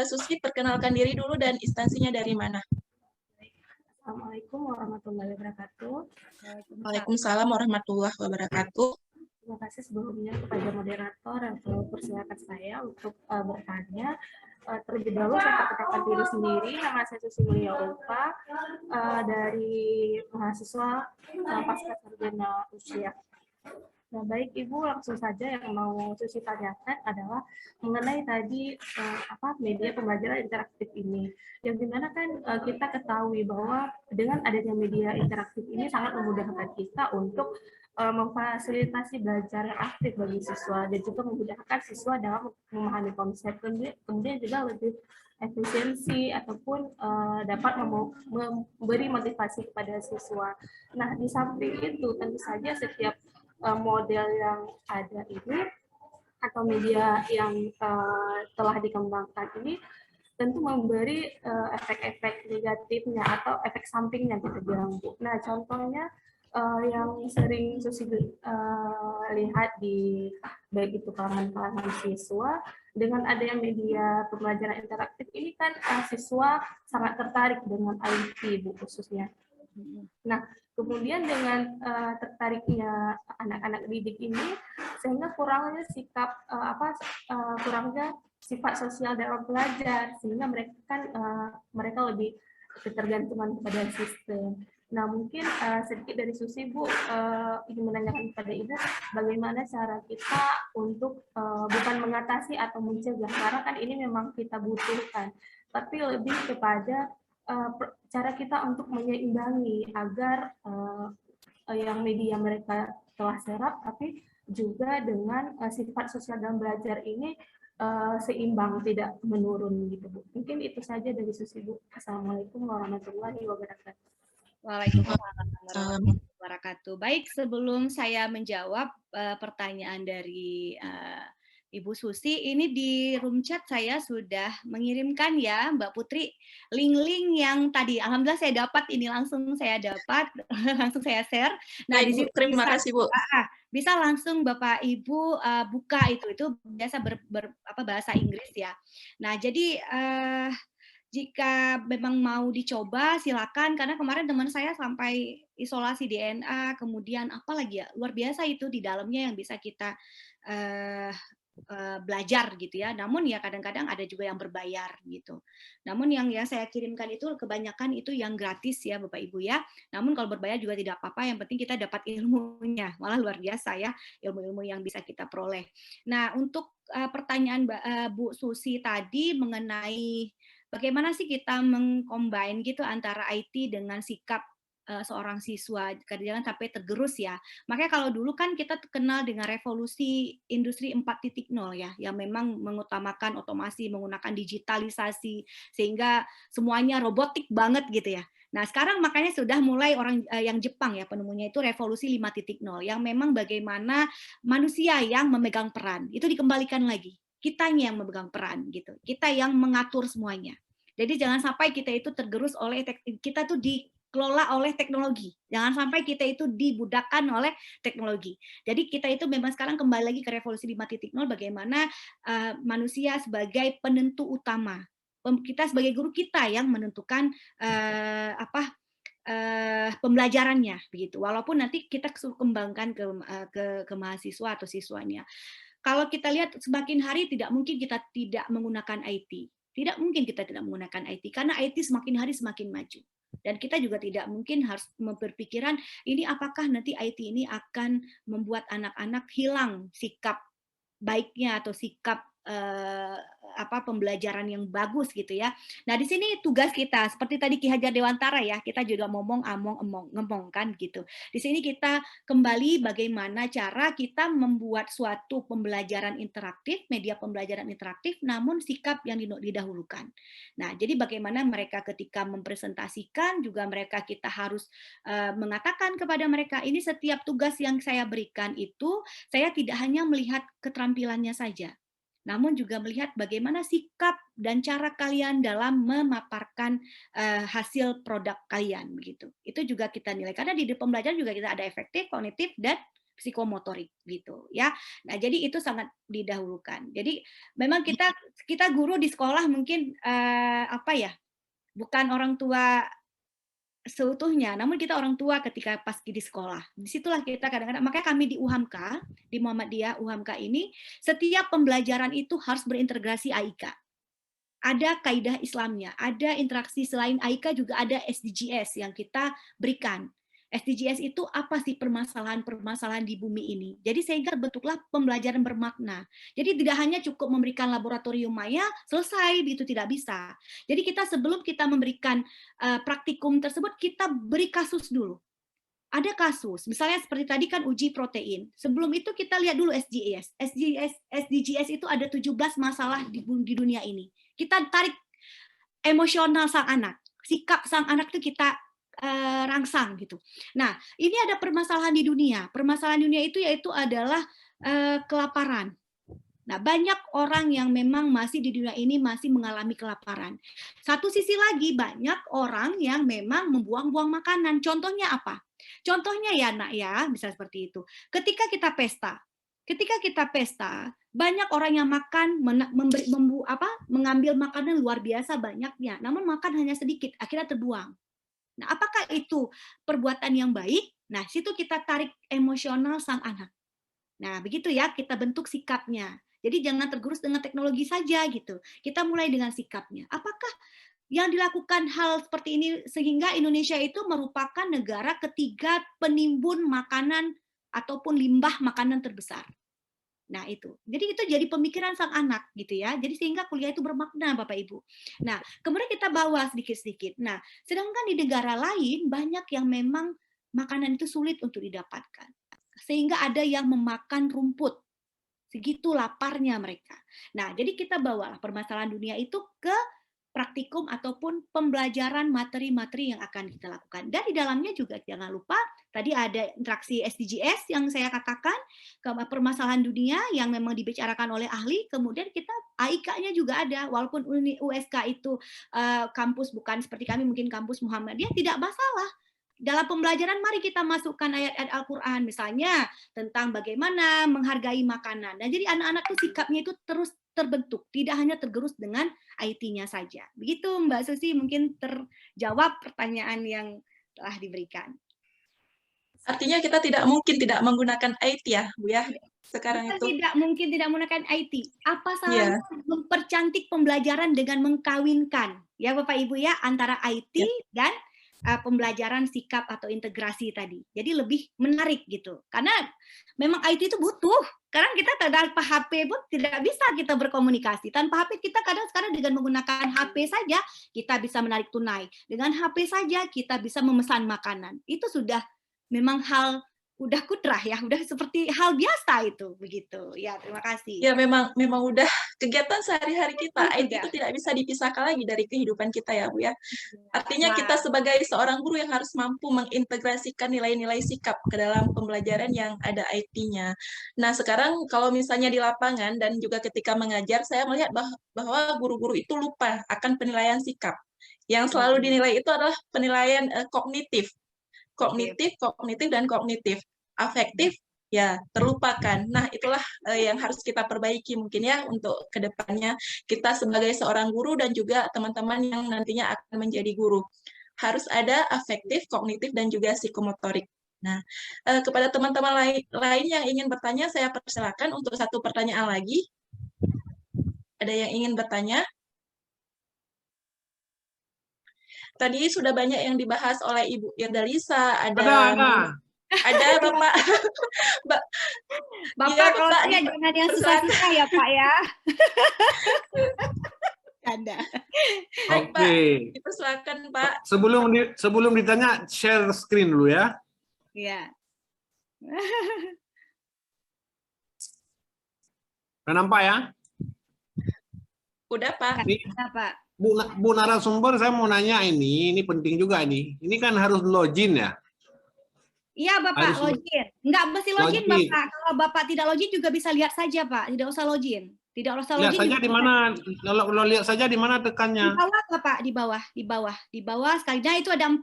Susi perkenalkan diri dulu dan instansinya dari mana. Assalamualaikum warahmatullahi wabarakatuh. Waalaikumsalam warahmatullahi wabarakatuh. Terima kasih sebelumnya kepada moderator yang telah mempersilakan saya untuk bertanya. Terlebih dahulu saya perkenalkan diri sendiri, nama saya Susi Mulia Ulfa dari mahasiswa pasca sarjana usia. Nah, baik Ibu, langsung saja yang mau Susi tanyakan adalah mengenai tadi media pembelajaran interaktif ini. Yang dimana kan kita ketahui bahwa dengan adanya media interaktif ini sangat memudahkan kita untuk memfasilitasi belajar yang aktif bagi siswa dan juga memudahkan siswa dalam memahami konsep, kemudian juga lebih efisiensi ataupun dapat memberi motivasi kepada siswa. Nah, di samping itu tentu saja setiap model yang ada ini atau media yang telah dikembangkan ini tentu memberi efek-efek negatifnya atau efek sampingnya kita bilang Bu. Nah, contohnya yang sering Susi lihat di baik itu kalangan siswa, dengan adanya media pembelajaran interaktif ini kan siswa sangat tertarik dengan IT, Bu, khususnya. Nah, kemudian dengan tertariknya anak-anak didik ini, sehingga kurangnya kurangnya sifat sosial dalam belajar, sehingga mereka lebih ketergantungan kepada sistem. Nah, mungkin sedikit dari Susi, Bu, ingin menanyakan kepada Ibu, bagaimana cara kita untuk bukan mengatasi atau mencegah, karena kan ini memang kita butuhkan, tapi lebih kepada cara kita untuk menyeimbangi agar yang media mereka telah serap, tapi juga dengan sifat sosial dalam belajar ini seimbang, tidak menurun gitu, Bu. Mungkin itu saja dari Susi, Bu. Assalamualaikum warahmatullahi wabarakatuh. Waalaikumsalam warahmatullahi wabarakatuh. Baik, sebelum saya menjawab pertanyaan dari Ibu Susi, ini di room chat saya sudah mengirimkan ya, Mbak Putri, link-link yang tadi. Alhamdulillah saya dapat, ini langsung saya dapat, langsung saya share. Nah, baik, di situ terima kasih, Bu. Bisa langsung Bapak Ibu buka itu biasa bahasa Inggris ya. Nah, jadi jika memang mau dicoba, silakan. Karena kemarin teman saya sampai isolasi DNA, kemudian apa lagi ya, luar biasa itu di dalamnya yang bisa kita belajar gitu ya. Namun ya kadang-kadang ada juga yang berbayar gitu. Namun yang saya kirimkan itu kebanyakan itu yang gratis ya Bapak Ibu ya. Namun kalau berbayar juga tidak apa-apa, yang penting kita dapat ilmunya. Malah luar biasa ya ilmu-ilmu yang bisa kita peroleh. Nah, untuk pertanyaan Bu Susi tadi mengenai bagaimana sih kita mengcombine gitu antara IT dengan sikap seorang siswa, jangan sampai tergerus ya. Makanya kalau dulu kan kita kenal dengan revolusi industri 4.0 ya, yang memang mengutamakan otomasi, menggunakan digitalisasi, sehingga semuanya robotik banget gitu ya. Nah, sekarang makanya sudah mulai orang yang Jepang ya, penemunya itu revolusi 5.0, yang memang bagaimana manusia yang memegang peran, itu dikembalikan lagi. Kitanya yang memegang peran gitu, kita yang mengatur semuanya. Jadi jangan sampai kita itu tergerus oleh, kita tuh dikelola oleh teknologi. Jangan sampai kita itu dibudakkan oleh teknologi. Jadi kita itu memang sekarang kembali lagi ke revolusi 5.0, bagaimana manusia sebagai penentu utama. Kita sebagai guru, kita yang menentukan pembelajarannya begitu. Walaupun nanti kita kembangkan ke mahasiswa atau siswanya. Kalau kita lihat semakin hari tidak mungkin kita tidak menggunakan IT. Tidak mungkin kita tidak menggunakan IT, karena IT semakin hari semakin maju. Dan kita juga tidak mungkin harus berpikiran, ini apakah nanti IT ini akan membuat anak-anak hilang sikap baiknya atau sikap pembelajaran yang bagus gitu ya. Nah, di sini tugas kita seperti tadi Ki Hajar Dewantara ya, kita juga ngomong kan gitu. Di sini kita kembali bagaimana cara kita membuat suatu pembelajaran interaktif, media pembelajaran interaktif, namun sikap yang didahulukan. Nah, jadi bagaimana mereka ketika mempresentasikan juga kita harus mengatakan kepada mereka, ini setiap tugas yang saya berikan itu saya tidak hanya melihat keterampilannya saja, namun juga melihat bagaimana sikap dan cara kalian dalam memaparkan hasil produk kalian begitu. Itu juga kita nilai, karena di pembelajaran juga kita ada efektif, kognitif, dan psikomotorik gitu ya. Nah, jadi itu sangat didahulukan. Jadi memang kita guru di sekolah mungkin bukan orang tua seutuhnya, namun kita orang tua ketika pas di sekolah. Disitulah kita kadang-kadang, makanya kami di UHAMKA, di Muhammadiyah UHAMKA ini, setiap pembelajaran itu harus berintegrasi AIK. Ada kaidah Islamnya, ada interaksi selain AIK juga ada SDGs yang kita berikan. SDGs itu apa sih permasalahan-permasalahan di bumi ini. Jadi sehingga bentuklah pembelajaran bermakna. Jadi tidak hanya cukup memberikan laboratorium maya, selesai, itu tidak bisa. Jadi kita sebelum kita memberikan praktikum tersebut, kita beri kasus dulu. Ada kasus, misalnya seperti tadi kan uji protein. Sebelum itu kita lihat dulu SDGs. SDGs itu ada 17 masalah di dunia ini. Kita tarik emosional sang anak. Sikap sang anak itu kita rangsang gitu. Nah, ini ada permasalahan di dunia. Permasalahan dunia itu yaitu adalah kelaparan. Nah, banyak orang yang memang masih di dunia ini masih mengalami kelaparan. Satu sisi lagi banyak orang yang memang membuang-buang makanan. Contohnya apa? Contohnya ya nak ya, bisa seperti itu. Ketika kita pesta, banyak orang yang makan, mengambil makanan luar biasa banyaknya, namun makan hanya sedikit, akhirnya terbuang. Nah, apakah itu perbuatan yang baik? Nah, situ kita tarik emosional sang anak. Nah, begitu ya, kita bentuk sikapnya. Jadi jangan tergerus dengan teknologi saja gitu. Kita mulai dengan sikapnya. Apakah yang dilakukan hal seperti ini sehingga Indonesia itu merupakan negara ketiga penimbun makanan ataupun limbah makanan terbesar? Nah, itu. Jadi itu jadi pemikiran sang anak gitu ya. Jadi sehingga kuliah itu bermakna Bapak Ibu. Nah, kemudian kita bawa sedikit-sedikit. Nah, sedangkan di negara lain banyak yang memang makanan itu sulit untuk didapatkan. Sehingga ada yang memakan rumput. Segitu laparnya mereka. Nah, jadi kita bawalah permasalahan dunia itu ke praktikum ataupun pembelajaran materi-materi yang akan kita lakukan. Dan di dalamnya juga jangan lupa, tadi ada interaksi SDGs yang saya katakan, permasalahan dunia yang memang dibicarakan oleh ahli, kemudian kita AIK-nya juga ada, walaupun USK itu kampus bukan seperti kami, mungkin kampus Muhammadiyah, tidak masalah. Dalam pembelajaran mari kita masukkan ayat-ayat Al-Quran, misalnya tentang bagaimana menghargai makanan. Nah, jadi anak-anak tuh sikapnya itu terus terbentuk, tidak hanya tergerus dengan IT-nya saja. Begitu Mbak Susi, mungkin terjawab pertanyaan yang telah diberikan. Artinya kita tidak mungkin tidak menggunakan IT ya, Bu ya? Sekarang kita itu tidak mungkin tidak menggunakan IT. Apa salahnya mempercantik pembelajaran dengan mengkawinkan, ya Bapak Ibu ya, antara IT dan pembelajaran sikap atau integrasi tadi. Jadi lebih menarik gitu. Karena memang IT itu butuh. Karena kita tanpa HP pun tidak bisa kita berkomunikasi. Tanpa HP kita kadang sekarang dengan menggunakan HP saja kita bisa menarik tunai. Dengan HP saja kita bisa memesan makanan. Itu sudah memang hal udah kudrah ya, udah seperti hal biasa itu begitu. Ya, terima kasih. Ya memang udah kegiatan sehari-hari kita. IT itu tidak bisa dipisahkan lagi dari kehidupan kita ya, Bu ya. Artinya kita sebagai seorang guru yang harus mampu mengintegrasikan nilai-nilai sikap ke dalam pembelajaran yang ada IT-nya. Nah, sekarang kalau misalnya di lapangan dan juga ketika mengajar, saya melihat bahwa guru-guru itu lupa akan penilaian sikap. Yang selalu dinilai itu adalah penilaian kognitif, dan kognitif. Afektif ya terlupakan. Nah, itulah yang harus kita perbaiki mungkin ya untuk kedepannya kita sebagai seorang guru dan juga teman-teman yang nantinya akan menjadi guru. Harus ada afektif, kognitif, dan juga psikomotorik. Nah, kepada teman-teman lain yang ingin bertanya, saya persilakan untuk satu pertanyaan lagi. Ada yang ingin bertanya? Tadi sudah banyak yang dibahas oleh Ibu Irdalisa, ada Bapak. Bapak ya, kalau saya jangan yang susah-susah ya Pak ya. Canda. Oke. Dipersilakan Pak. Sebelum ditanya, share screen dulu ya. Iya. Udah nampak ya? Udah Pak. Udah Pak. Bu narasumber, saya mau nanya ini penting juga ini. Ini kan harus login ya? Iya Bapak, login. Enggak mesti login Bapak. Kalau Bapak tidak login juga bisa lihat saja Pak, tidak usah login. Tidak usah login. Lihat saja di mana? Kalau lihat saja di mana tekannya? Di bawah Bapak, di bawah. Sekalinya itu ada 4.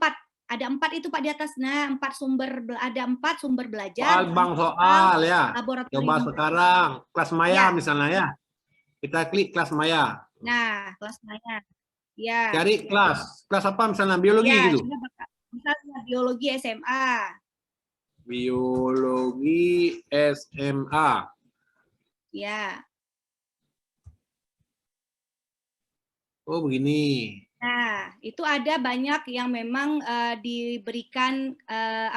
Ada 4 itu Pak di atas. Nah, 4 sumber, ada 4 sumber belajar. Soal ya. Laboratorium. Coba sekarang kelas Maya misalnya ya. Kita klik kelas Maya. Nah, kelas Maya. Ya. Cari kelas apa misalnya biologi ya, gitu. Misalnya biologi SMA. Biologi SMA. Ya. Oh, begini. Nah, itu ada banyak yang memang diberikan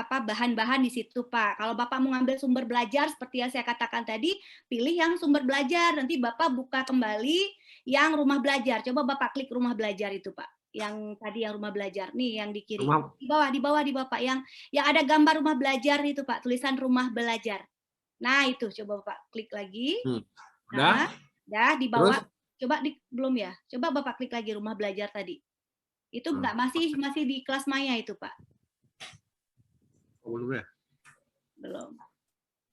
bahan-bahan di situ, Pak. Kalau Bapak mau ngambil sumber belajar, seperti yang saya katakan tadi, pilih yang sumber belajar. Nanti Bapak buka kembali yang rumah belajar. Coba Bapak klik rumah belajar itu, Pak. Yang tadi yang rumah belajar. Nih, yang di kiri. Di bawah, Pak. Yang ada gambar rumah belajar itu, Pak. Tulisan rumah belajar. Nah, itu. Coba Bapak klik lagi. Udah? Nah, di bawah. Terus? Coba belum ya? Coba Bapak klik lagi rumah belajar tadi. Itu enggak masih di kelas Maya itu, Pak. Oh, belum ya? Belum.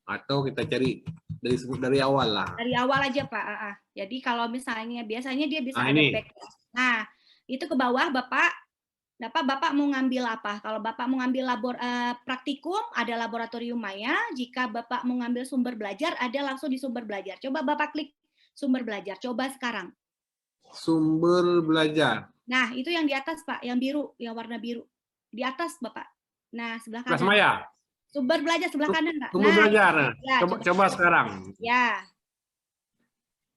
Atau kita cari dari awal lah. Dari awal aja, Pak. Jadi kalau misalnya biasanya dia bisa ada ini. back. Nah, itu ke bawah Bapak. Bapak mau ngambil apa? Kalau Bapak mau ngambil praktikum, ada laboratorium maya. Jika Bapak mau ngambil sumber belajar, ada langsung di sumber belajar. Coba Bapak klik sumber belajar. Coba sekarang. Sumber belajar. Nah, itu yang di atas, Pak. Yang biru, yang warna biru. Di atas, Bapak. Nah, sebelah kanan. Kelas maya. Sumber belajar sebelah kanan, Pak. Sumber belajar. Ya, coba sekarang. Ya.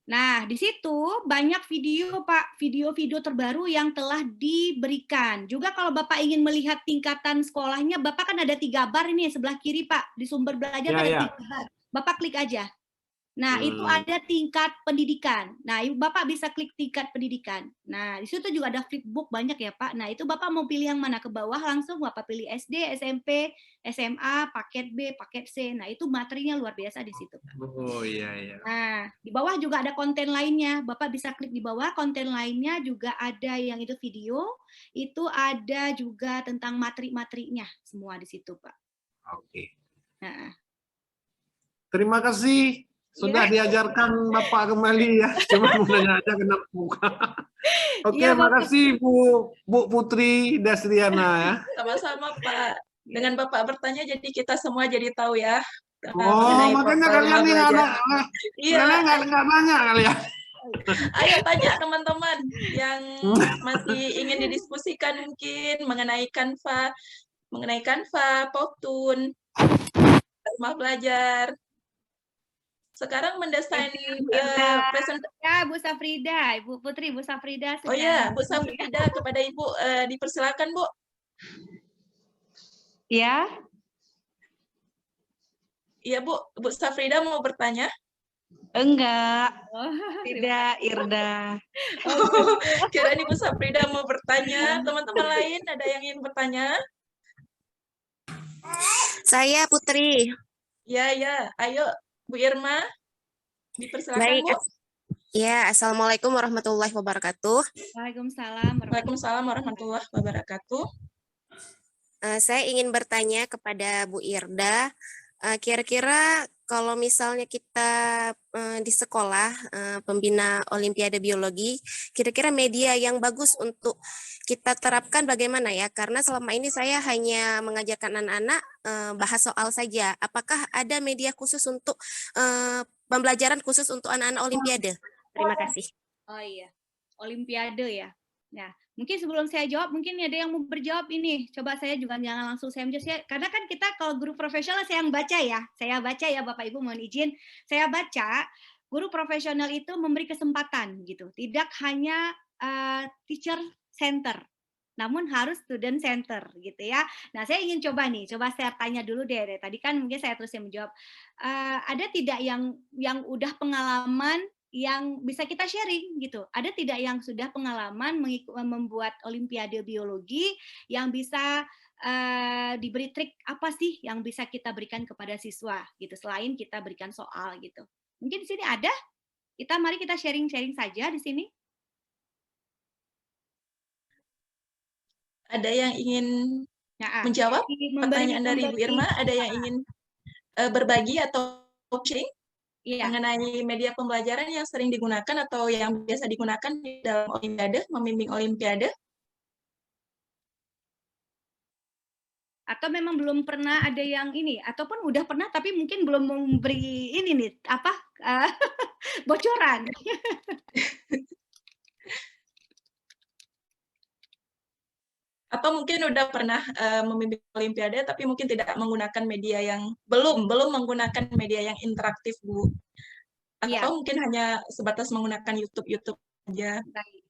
Nah, di situ banyak video, Pak, video-video terbaru yang telah diberikan. Juga kalau Bapak ingin melihat tingkatan sekolahnya, Bapak kan ada 3 bar ini sebelah kiri, Pak. Di sumber belajar ada 3 bar. Bapak klik aja. Nah, itu ada tingkat pendidikan. Nah, Bapak bisa klik tingkat pendidikan. Nah, di situ juga ada flipbook banyak ya, Pak. Nah, itu Bapak mau pilih yang mana? Ke bawah langsung Bapak pilih SD, SMP, SMA, paket B, paket C. Nah, itu materinya luar biasa di situ, Pak. Oh, iya. Nah, di bawah juga ada konten lainnya. Bapak bisa klik di bawah, konten lainnya juga ada yang itu video. Itu ada juga tentang materi-materinya semua di situ, Pak. Oke. Nah. Terima kasih. Sudah diajarkan Bapak kembali ya. Cuma mau nanya aja kenapa buka. Oke, makasih Bu Putri Dasriana ya. Sama-sama Pak. Dengan Bapak bertanya jadi kita semua jadi tahu ya. Oh, makanya kalian nih kalian nggak banyak kalian. Ayo tanya teman-teman yang masih ingin didiskusikan mungkin mengenai Canva, Powtoon, rumah belajar. Sekarang mendesain presentasi. Ya, Bu Safrida, Ibu Putri, Bu Safrida. Oh ya, Bu Safrida, kepada Ibu dipersilakan, Bu. Ya. Iya, Bu. Bu Safrida mau bertanya? Enggak. Tidak, Irda. Kirain Ibu Safrida mau bertanya. Teman-teman lain ada yang ingin bertanya? Saya Putri. Ya. Ayo, Bu Irma, dipersilakan, Baik. Bu. Ya, Assalamualaikum warahmatullahi wabarakatuh. Waalaikumsalam warahmatullahi wabarakatuh. Saya ingin bertanya kepada Bu Irda, kira-kira kalau misalnya kita di sekolah pembina Olimpiade Biologi, kira-kira media yang bagus untuk kita terapkan bagaimana ya? Karena selama ini saya hanya mengajarkan anak-anak bahas soal saja. Apakah ada media khusus untuk pembelajaran khusus untuk anak-anak Olimpiade? Terima kasih. Oh iya, Olimpiade ya. Nah, mungkin sebelum saya jawab, mungkin ada yang mau berjawab ini. Coba saya juga jangan langsung saya menjawab. Karena kan kita kalau guru profesional saya yang baca ya. Saya baca ya Bapak Ibu mohon izin. Saya baca guru profesional itu memberi kesempatan gitu. Tidak hanya teacher center, namun harus student center gitu ya. Nah, saya ingin coba saya tanya dulu deh. Tadi kan mungkin saya terus yang menjawab. Ada tidak yang udah pengalaman yang bisa kita sharing gitu. Ada tidak yang sudah pengalaman membuat Olimpiade Biologi yang bisa diberi trik apa sih yang bisa kita berikan kepada siswa gitu selain kita berikan soal gitu. Mungkin di sini ada? Mari kita sharing-sharing saja di sini. Ada yang ingin menjawab pertanyaan dari Bu Irma? Ada yang ingin berbagi atau sharing? Iya. Mengenai media pembelajaran yang sering digunakan atau yang biasa digunakan di dalam Olimpiade, membimbing Olimpiade? Atau memang belum pernah ada yang ini, ataupun udah pernah tapi mungkin belum memberi ini nih, bocoran. Atau mungkin udah pernah membimbing Olimpiade tapi mungkin tidak menggunakan media yang belum menggunakan media yang interaktif, Bu. Atau mungkin hanya sebatas menggunakan YouTube aja.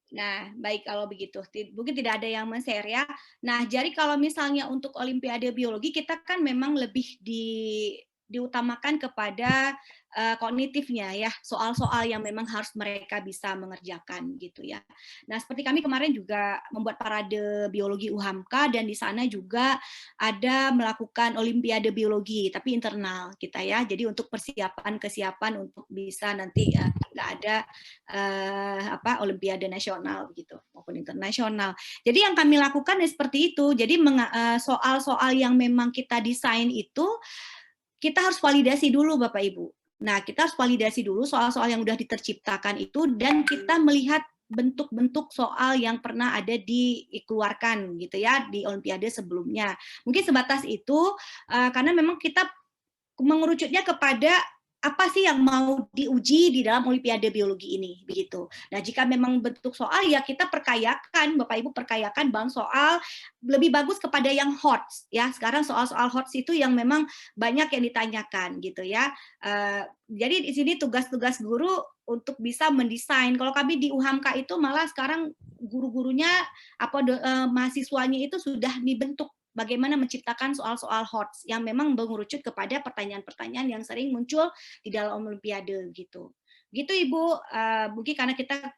Nah, baik kalau begitu. Mungkin tidak ada yang men-share ya. Nah, jadi kalau misalnya untuk Olimpiade Biologi kita kan memang lebih diutamakan kepada kognitifnya ya, soal-soal yang memang harus mereka bisa mengerjakan gitu ya. Nah, seperti kami kemarin juga membuat parade biologi UHAMKA dan di sana juga ada melakukan Olimpiade Biologi tapi internal kita ya. Jadi untuk kesiapan untuk bisa nanti nggak ada Olimpiade nasional begitu maupun internasional. Jadi yang kami lakukan seperti itu. Jadi soal-soal yang memang kita desain itu kita harus validasi dulu Bapak Ibu. Nah, kita harus validasi dulu soal-soal yang udah diterciptakan itu dan kita melihat bentuk-bentuk soal yang pernah ada dikeluarkan gitu ya di Olimpiade sebelumnya. Mungkin sebatas itu karena memang kita mengerucutnya kepada apa sih yang mau diuji di dalam Olimpiade Biologi ini, begitu. Nah, jika memang bentuk soal, ya kita perkayakan, Bapak Ibu perkayakan bang soal lebih bagus kepada yang HOTS, ya. Sekarang soal-soal HOTS itu yang memang banyak yang ditanyakan, gitu ya. Jadi di sini tugas-tugas guru untuk bisa mendesain. Kalau kami di UHAMKA itu malah sekarang guru-gurunya mahasiswanya itu sudah dibentuk bagaimana menciptakan soal-soal HOTS yang memang mengerucut kepada pertanyaan-pertanyaan yang sering muncul di dalam Olimpiade gitu. Gitu Ibu, mungkin karena kita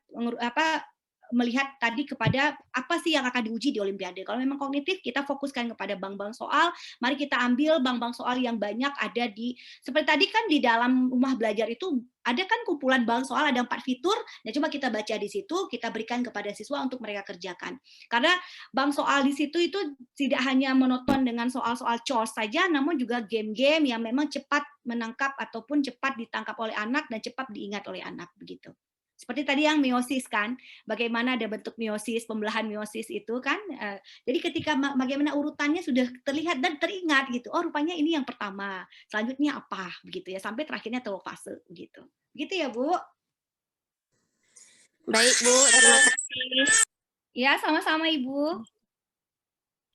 melihat tadi kepada apa sih yang akan diuji di Olimpiade. Kalau memang kognitif, kita fokuskan kepada bank-bank soal. Mari kita ambil bank-bank soal yang banyak ada di, seperti tadi kan di dalam rumah belajar itu ada kan kumpulan bank soal, ada 4 fitur. Nah, coba kita baca di situ, kita berikan kepada siswa untuk mereka kerjakan. Karena bank soal di situ itu tidak hanya monoton dengan soal-soal chores saja, namun juga game-game yang memang cepat menangkap ataupun cepat ditangkap oleh anak dan cepat diingat oleh anak begitu. Seperti tadi yang meiosis kan, bagaimana ada bentuk meiosis, pembelahan meiosis itu kan. Jadi ketika bagaimana urutannya sudah terlihat dan teringat gitu. Oh rupanya ini yang pertama, selanjutnya apa begitu ya, sampai terakhirnya telofase begitu. Begitu ya Bu. Baik Bu, terima kasih. Ya sama-sama Ibu.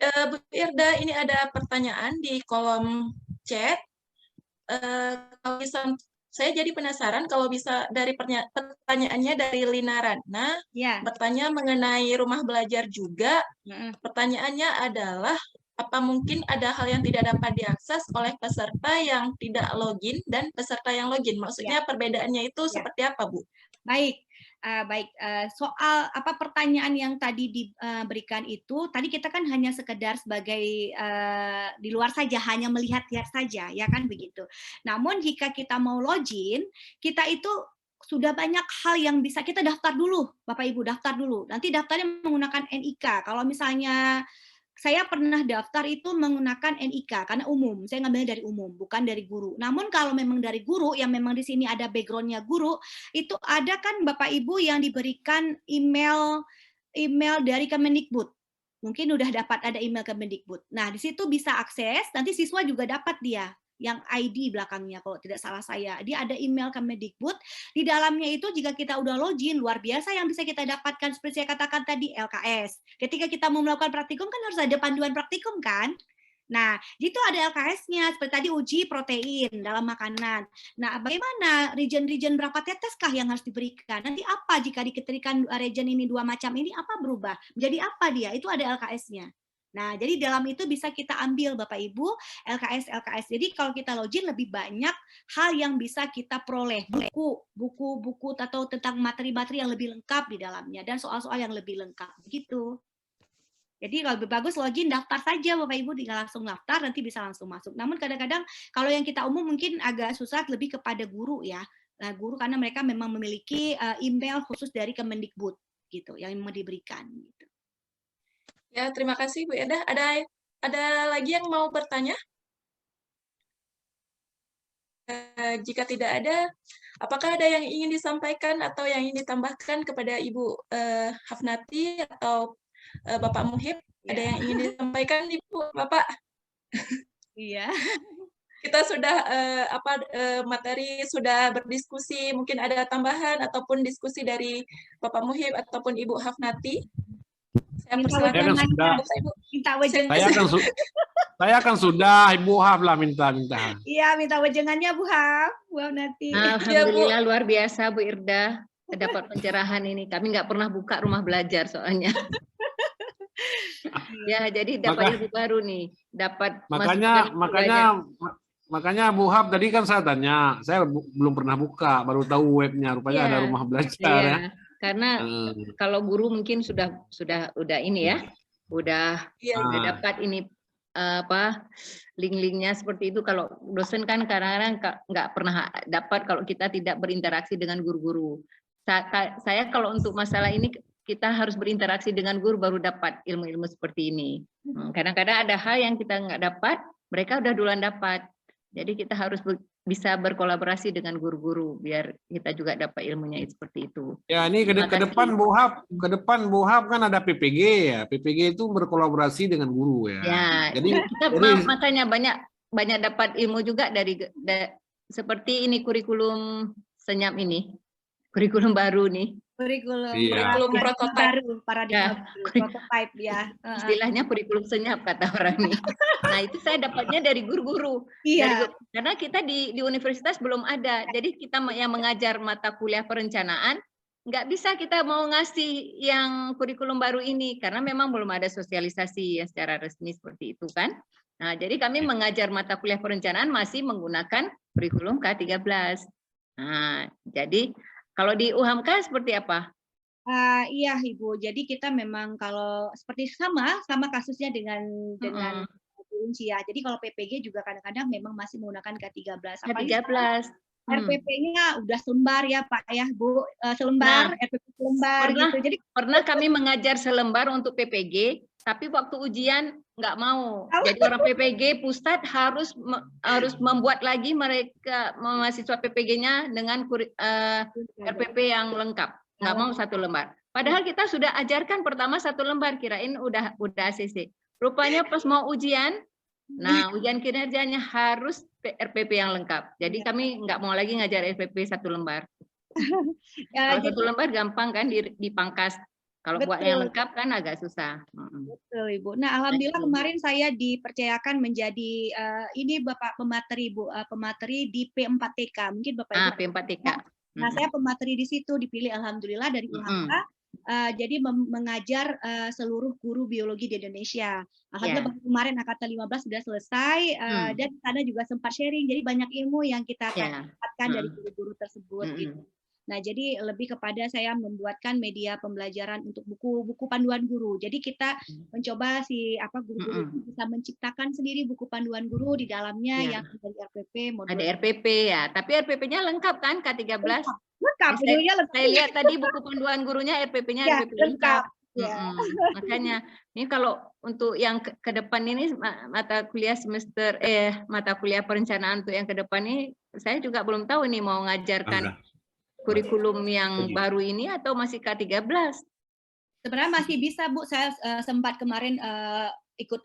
Bu Irda, ini ada pertanyaan di kolom chat. Kalau bisa, saya jadi penasaran kalau bisa dari pertanyaannya dari Lina Ratna, bertanya mengenai rumah belajar juga. Pertanyaannya adalah, apa mungkin ada hal yang tidak dapat diakses oleh peserta yang tidak login dan peserta yang login? Maksudnya perbedaannya itu seperti apa, Bu? Baik. Soal apa pertanyaan yang tadi diberikan itu, tadi kita kan hanya sekedar sebagai di luar saja, hanya melihat-lihat saja, ya kan begitu. Namun jika kita mau login, kita itu sudah banyak hal yang bisa kita daftar dulu, Bapak Ibu daftar dulu. Nanti daftarnya menggunakan NIK. Kalau misalnya saya pernah daftar itu menggunakan NIK karena umum, saya ngambilnya dari umum, bukan dari guru. Namun kalau memang dari guru, yang memang di sini ada backgroundnya guru, itu ada kan Bapak Ibu yang diberikan email dari Kemendikbud. Mungkin udah dapat ada email Kemendikbud. Nah di situ bisa akses, nanti siswa juga dapat dia yang ID belakangnya kalau tidak salah saya. Dia ada email Kemendikbud. Di dalamnya itu jika kita udah login, luar biasa yang bisa kita dapatkan seperti saya katakan tadi LKS. Ketika kita mau melakukan praktikum kan harus ada panduan praktikum kan? Nah, itu ada LKS-nya, seperti tadi uji protein dalam makanan. Nah, bagaimana region-region berapa teteskah yang harus diberikan? Nanti apa jika diketerikan region ini 2 macam ini, apa berubah? Menjadi apa dia? Itu ada LKS-nya. Nah, jadi dalam itu bisa kita ambil Bapak Ibu LKS. Jadi kalau kita login lebih banyak hal yang bisa kita peroleh, buku atau tentang materi-materi yang lebih lengkap di dalamnya dan soal-soal yang lebih lengkap begitu. Jadi kalau lebih bagus login daftar saja Bapak Ibu, tinggal langsung daftar nanti bisa langsung masuk. Namun kadang-kadang kalau yang kita umum mungkin agak susah lebih kepada guru ya. Nah, guru karena mereka memang memiliki email khusus dari Kemendikbud gitu yang mau diberikan gitu. Ya, terima kasih Bu Irda. Ada lagi yang mau bertanya? Jika tidak ada, apakah ada yang ingin disampaikan atau yang ingin ditambahkan kepada Ibu Hafnati atau Bapak Muhib? Ada yang ingin disampaikan Ibu, Bapak? Iya. Kita sudah materi sudah berdiskusi, mungkin ada tambahan ataupun diskusi dari Bapak Muhib ataupun Ibu Hafnati. Saya akan sudah Ibu Haf lah minta. Iya, minta wejangannya Bu Haf, Bu Hafnati. Alhamdulillah luar biasa Bu Irda dapat pencerahan ini. Kami nggak pernah buka rumah belajar soalnya. Ya, jadi dapat ilmu baru nih. Dapat makanya Bu Haf tadi kan saya tanya, saya belum pernah buka, baru tahu webnya, rupanya ada rumah belajar ya. Karena kalau guru mungkin sudah ini ya, udah dapat ini link-linknya seperti itu. Kalau dosen kan kadang-kadang nggak pernah dapat kalau kita tidak berinteraksi dengan guru-guru. Saya kalau untuk masalah ini kita harus berinteraksi dengan guru baru dapat ilmu-ilmu seperti ini. Kadang-kadang ada hal yang kita nggak dapat, mereka udah duluan dapat. Jadi kita harus bisa berkolaborasi dengan guru-guru biar kita juga dapat ilmunya seperti itu. Ya, ini ke depan Bu Hab kan ada PPG ya. PPG itu berkolaborasi dengan guru ya. Ya, jadi kita makanya banyak dapat ilmu juga dari seperti ini kurikulum senyap ini. Kurikulum baru nih. Kurikulum prototipe baru, paradigma prototipe ya. Istilahnya kurikulum senyap kata orang ini. Nah, itu saya dapatnya dari guru-guru. Iya. Karena kita di universitas belum ada. Jadi kita yang mengajar mata kuliah perencanaan, nggak bisa kita mau ngasih yang kurikulum baru ini karena memang belum ada sosialisasi yang secara resmi seperti itu kan. Nah, jadi kami mengajar mata kuliah perencanaan masih menggunakan kurikulum K13. Nah, jadi kalau di UHAMKA seperti apa? Iya Ibu, jadi kita memang kalau seperti sama kasusnya dengan Unci ya. Jadi kalau PPG juga kadang-kadang memang masih menggunakan K13. K13. RPP-nya udah selembar ya Pak ya Bu, selembar, RPP selembar gitu. Jadi pernah kami mengajar selembar untuk PPG, tapi waktu ujian nggak mau. Jadi orang PPG pusat harus membuat lagi mereka mahasiswa PPG-nya dengan RPP yang lengkap. Nggak mau 1 lembar. Padahal kita sudah ajarkan pertama 1 lembar, kirain udah ACC. Rupanya pas mau ujian, nah ujian kinerjanya harus RPP yang lengkap. Jadi kami nggak mau lagi ngajar RPP 1 lembar. Kalau 1 lembar gampang kan dipangkas. Kalau buat yang lengkap kan agak susah. Betul Ibu. Nah alhamdulillah kemarin saya dipercayakan menjadi ini Bapak pemateri Bu, pemateri di P4TK. Mungkin Bapak Ibu. P4TK. Nah saya pemateri di situ dipilih alhamdulillah dari UHAMKA. Jadi mengajar seluruh guru biologi di Indonesia. Alhamdulillah kemarin angkatan 15 sudah selesai dan di sana juga sempat sharing. Jadi banyak ilmu yang kita dapatkan dari guru-guru tersebut gitu. Nah, jadi lebih kepada saya membuatkan media pembelajaran untuk buku panduan guru. Jadi kita mencoba guru-guru bisa menciptakan sendiri buku panduan guru di dalamnya yang dari RPP modul. Ada RPP ya, tapi RPP-nya lengkap kan K13? Lengkap. Saya lihat tadi buku panduan gurunya RPP-nya RPP lengkap. Makanya ini kalau untuk yang ke depan ini mata kuliah mata kuliah perencanaan untuk yang ke depan ini saya juga belum tahu nih mau ngajarkan kurikulum yang baru ini atau masih K13? Sebenarnya masih bisa Bu, saya sempat kemarin ikut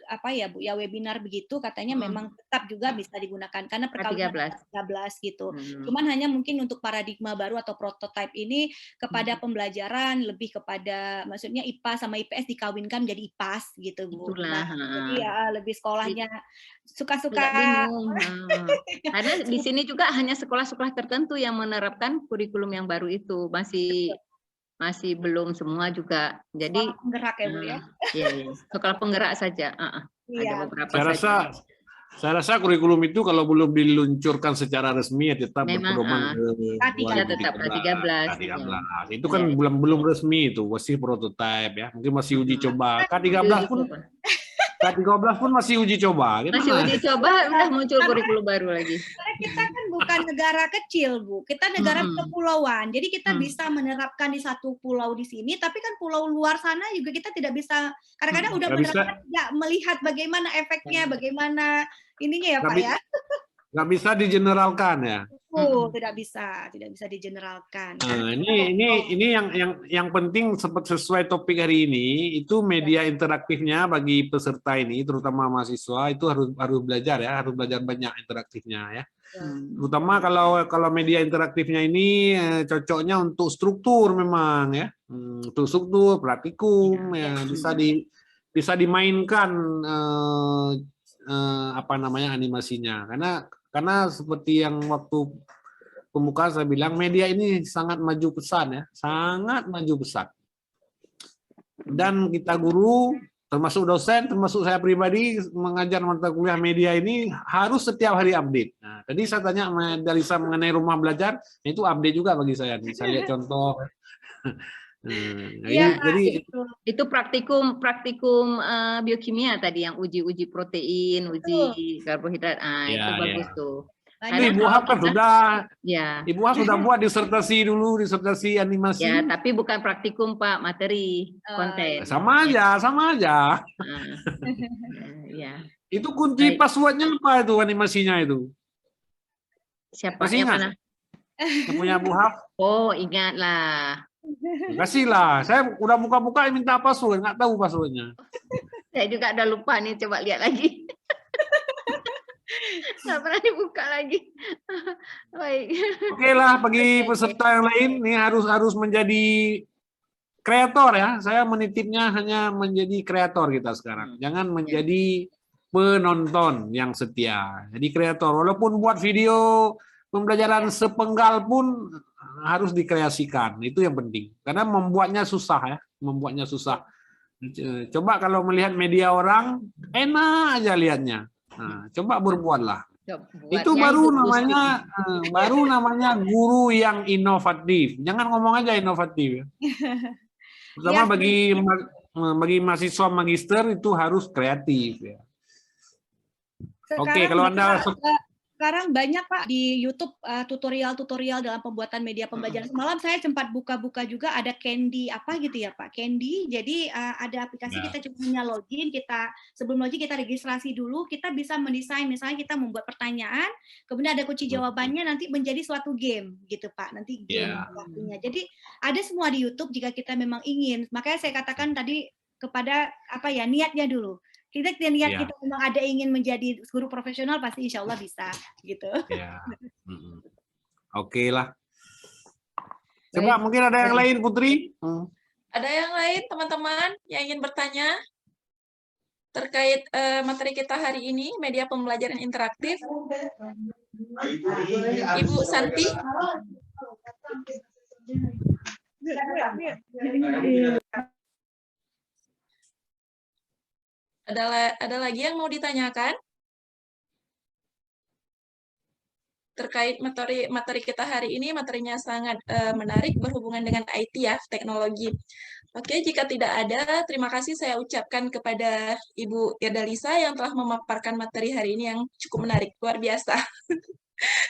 Bu webinar begitu, katanya memang tetap juga bisa digunakan karena perkawinan 13 gitu. Cuman hanya mungkin untuk paradigma baru atau prototipe ini kepada pembelajaran lebih kepada maksudnya IPA sama IPS dikawinkan menjadi IPAS gitu Bu. Nah, jadi ya lebih sekolahnya suka-suka. Karena di sini juga hanya sekolah-sekolah tertentu yang menerapkan kurikulum yang baru itu, masih belum semua juga. Jadi sekolah penggerak ya Bu ya. Iya, sekolah penggerak saja. Ada beberapa saya rasa kurikulum itu kalau belum diluncurkan secara resmi ya tetap berpedoman tetap K13. Itu kan belum resmi itu, masih prototipe ya. Mungkin masih uji coba. K13 pun masih uji coba. Masih uji coba, udah muncul kurikulum baru lagi. Karena kita kan bukan negara kecil, Bu. Kita negara kepulauan. Jadi kita bisa menerapkan di satu pulau di sini, tapi kan pulau luar sana juga kita tidak bisa. Kadang-kadang udah menerapkan tidak melihat bagaimana efeknya, bagaimana ininya ya Pak ya. Nggak bisa digeneralkan ya. Tidak bisa digeneralkan. Nah, ini yang penting sesuai topik hari ini itu media interaktifnya bagi peserta ini, terutama mahasiswa itu harus belajar ya, harus belajar banyak interaktifnya ya. Terutama kalau media interaktifnya ini cocoknya untuk struktur memang ya, untuk struktur praktikum ya bisa dimainkan animasinya karena seperti yang waktu pembukaan saya bilang media ini sangat maju pesat ya, sangat maju pesat. Dan kita guru, termasuk dosen, termasuk saya pribadi mengajar mata kuliah media ini harus setiap hari update. Nah, tadi saya tanya Dalisa mengenai rumah belajar, itu update juga bagi saya. Saya lihat contoh. Jadi itu praktikum biokimia tadi yang uji protein, uji karbohidrat, itu bagus tuh. Ibu Hab kan Ibu Hab sudah buat disertasi animasi. Ya, tapi bukan praktikum Pak, materi konten. Sama aja. Ya. Itu kunci passwordnya apa itu animasinya itu? Siapa Masih yang ingat? mana? Yang punya Bu Haf? Oh, ingatlah. Kasihlah. Saya udah buka-buka minta password, nggak tahu passwordnya. Saya juga udah lupa nih, coba lihat lagi. Nggak pernah dibuka lagi. Baik. Oke lah, bagi peserta yang lain ini harus menjadi kreator ya. Saya menitipnya hanya menjadi kreator kita sekarang. Jangan menjadi penonton yang setia. Jadi kreator. Walaupun buat video pembelajaran sepenggal pun harus dikreasikan. Itu yang penting. Karena membuatnya susah ya. Membuatnya susah. Coba kalau melihat media orang, enak aja lihatnya. Nah, coba berbuatlah. Itu baru namanya guru yang inovatif. Jangan ngomong aja inovatif ya. Terutama bagi mahasiswa magister itu harus kreatif ya. Oke, kalau Anda sekarang banyak Pak di YouTube tutorial-tutorial dalam pembuatan media pembelajaran. Semalam saya sempat buka-buka juga ada Candy apa gitu ya Pak, Candy. Jadi ada aplikasi kita cuma hanya login, sebelum login kita registrasi dulu, kita bisa mendesain misalnya kita membuat pertanyaan, kemudian ada kunci jawabannya nanti menjadi suatu game gitu Pak. Nanti game waktunya. Jadi ada semua di YouTube jika kita memang ingin. Makanya saya katakan tadi kepada niatnya dulu. Kita lihat kita memang ada ingin menjadi guru profesional pasti insya Allah bisa gitu. Oke lah. Coba mungkin ada yang lain Putri? Ada yang lain teman-teman yang ingin bertanya terkait materi kita hari ini media pembelajaran interaktif? Ibu Santi? Ada lagi yang mau ditanyakan? Terkait materi kita hari ini, materinya sangat menarik berhubungan dengan IT ya, teknologi. Oke, jika tidak ada, terima kasih saya ucapkan kepada Ibu Irda Lisa yang telah memaparkan materi hari ini yang cukup menarik, luar biasa.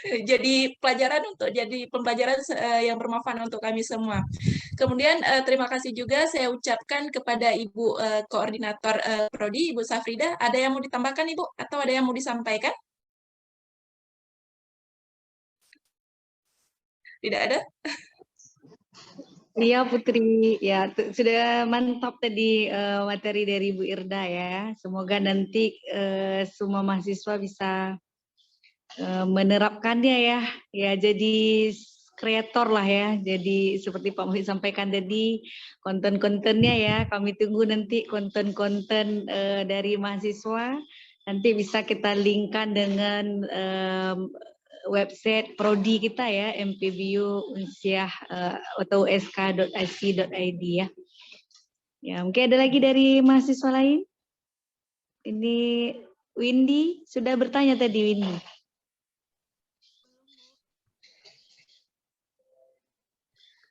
Jadi pembelajaran yang bermanfaat untuk kami semua. Kemudian terima kasih juga saya ucapkan kepada Ibu Koordinator Prodi, Ibu Safrida. Ada yang mau ditambahkan Ibu? Atau ada yang mau disampaikan? Tidak ada? Iya Putri, ya sudah mantap tadi materi dari Bu Irda ya. Semoga nanti semua mahasiswa bisa menerapkannya ya jadi kreator lah ya. Jadi seperti Pak Muhid sampaikan tadi konten-kontennya ya, kami tunggu nanti konten-konten dari mahasiswa nanti bisa kita linkkan dengan website prodi kita ya, mpbu unsiah atau sk.ic.id ya. Ya, mungkin ada lagi dari mahasiswa lain. Ini Windy sudah bertanya tadi Windy.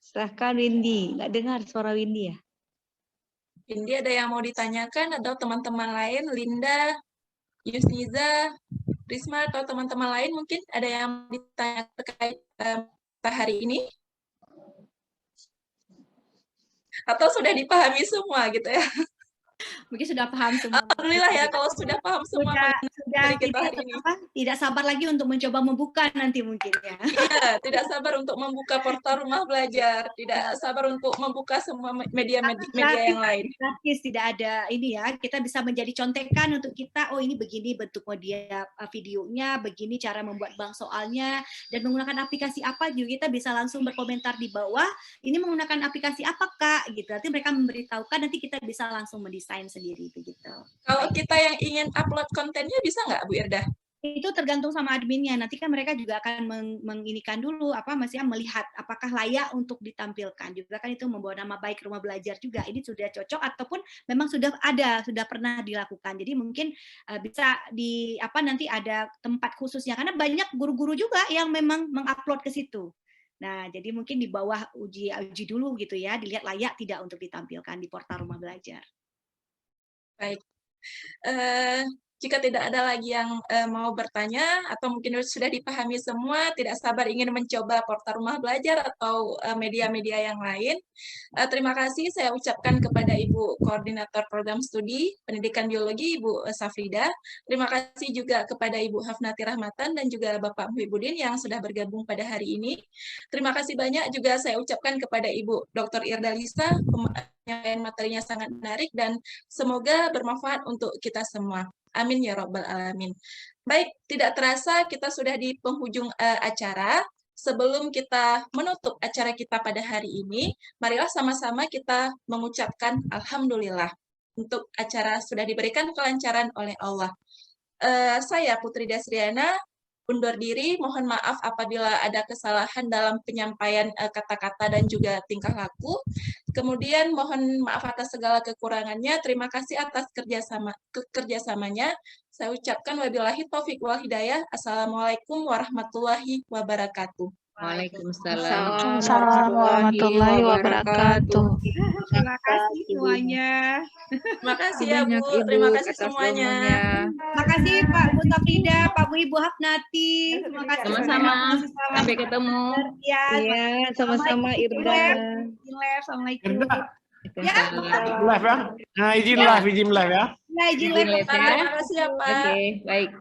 Silahkan Windy, nggak dengar suara Windy ya? Windy ada yang mau ditanyakan atau teman-teman lain, Linda, Yusniza, Risma atau teman-teman lain mungkin ada yang ditanya terkait hari ini? Atau sudah dipahami semua gitu ya? Mungkin sudah paham semua. Alhamdulillah ya kalau sudah paham semua sudah kita hari ini. Tidak sabar lagi untuk mencoba membuka nanti mungkin ya. Iya, tidak sabar untuk membuka portal rumah belajar, tidak sabar untuk membuka semua media-media yang lain. Gratis, tidak ada ini ya, kita bisa menjadi contekan untuk kita, oh ini begini bentuk media videonya, begini cara membuat bank soalnya, dan menggunakan aplikasi apa juga kita bisa langsung berkomentar di bawah, ini menggunakan aplikasi apa Kak, gitu. Nanti mereka memberitahukan, nanti kita bisa langsung mendesain sendiri begitu. Kalau kita yang ingin upload kontennya bisa nggak Bu Irda? Itu tergantung sama adminnya. Nanti kan mereka juga akan menginikan dulu melihat apakah layak untuk ditampilkan. Juga kan itu membawa nama baik rumah belajar juga. Ini sudah cocok ataupun memang sudah pernah dilakukan. Jadi mungkin bisa nanti ada tempat khususnya karena banyak guru-guru juga yang memang mengupload ke situ. Nah, jadi mungkin di bawah uji dulu gitu ya, dilihat layak tidak untuk ditampilkan di portal rumah belajar. Baik. Jika tidak ada lagi yang mau bertanya atau mungkin sudah dipahami semua, tidak sabar ingin mencoba portal rumah belajar atau media-media yang lain, terima kasih saya ucapkan kepada Ibu Koordinator Program Studi Pendidikan Biologi, Ibu Safrida. Terima kasih juga kepada Ibu Hafnati Rahmatan dan juga Bapak Muhibbuddin yang sudah bergabung pada hari ini. Terima kasih banyak juga saya ucapkan kepada Ibu Dr. Irda Lisa, penyampaian materinya sangat menarik dan semoga bermanfaat untuk kita semua. Amin ya Rabbal Alamin. Baik, tidak terasa kita sudah di penghujung acara. Sebelum kita menutup acara kita pada hari ini, marilah sama-sama kita mengucapkan Alhamdulillah untuk acara sudah diberikan kelancaran oleh Allah. Saya Putri Dasriana undur diri, mohon maaf apabila ada kesalahan dalam penyampaian kata-kata dan juga tingkah laku. Kemudian mohon maaf atas segala kekurangannya. Terima kasih atas kerjasamanya. Saya ucapkan wabillahi taufiq wal hidayah. Assalamualaikum warahmatullahi wabarakatuh. Waalaikumsalam warahmatullahi wabarakatuh. Terima kasih semuanya. Terima kasih ya Bu, terima kasih semuanya. Terima kasih Pak Bu Safrida, Pak Bu Ibu Hafnati. Terima kasih. Sama-sama. Sampai ketemu. Iya, sama-sama Irda. Assalamualaikum. Ya. Live ya. Nah, izin live ya. Ya, izin live. Terima kasih ya Pak. Oke, baik.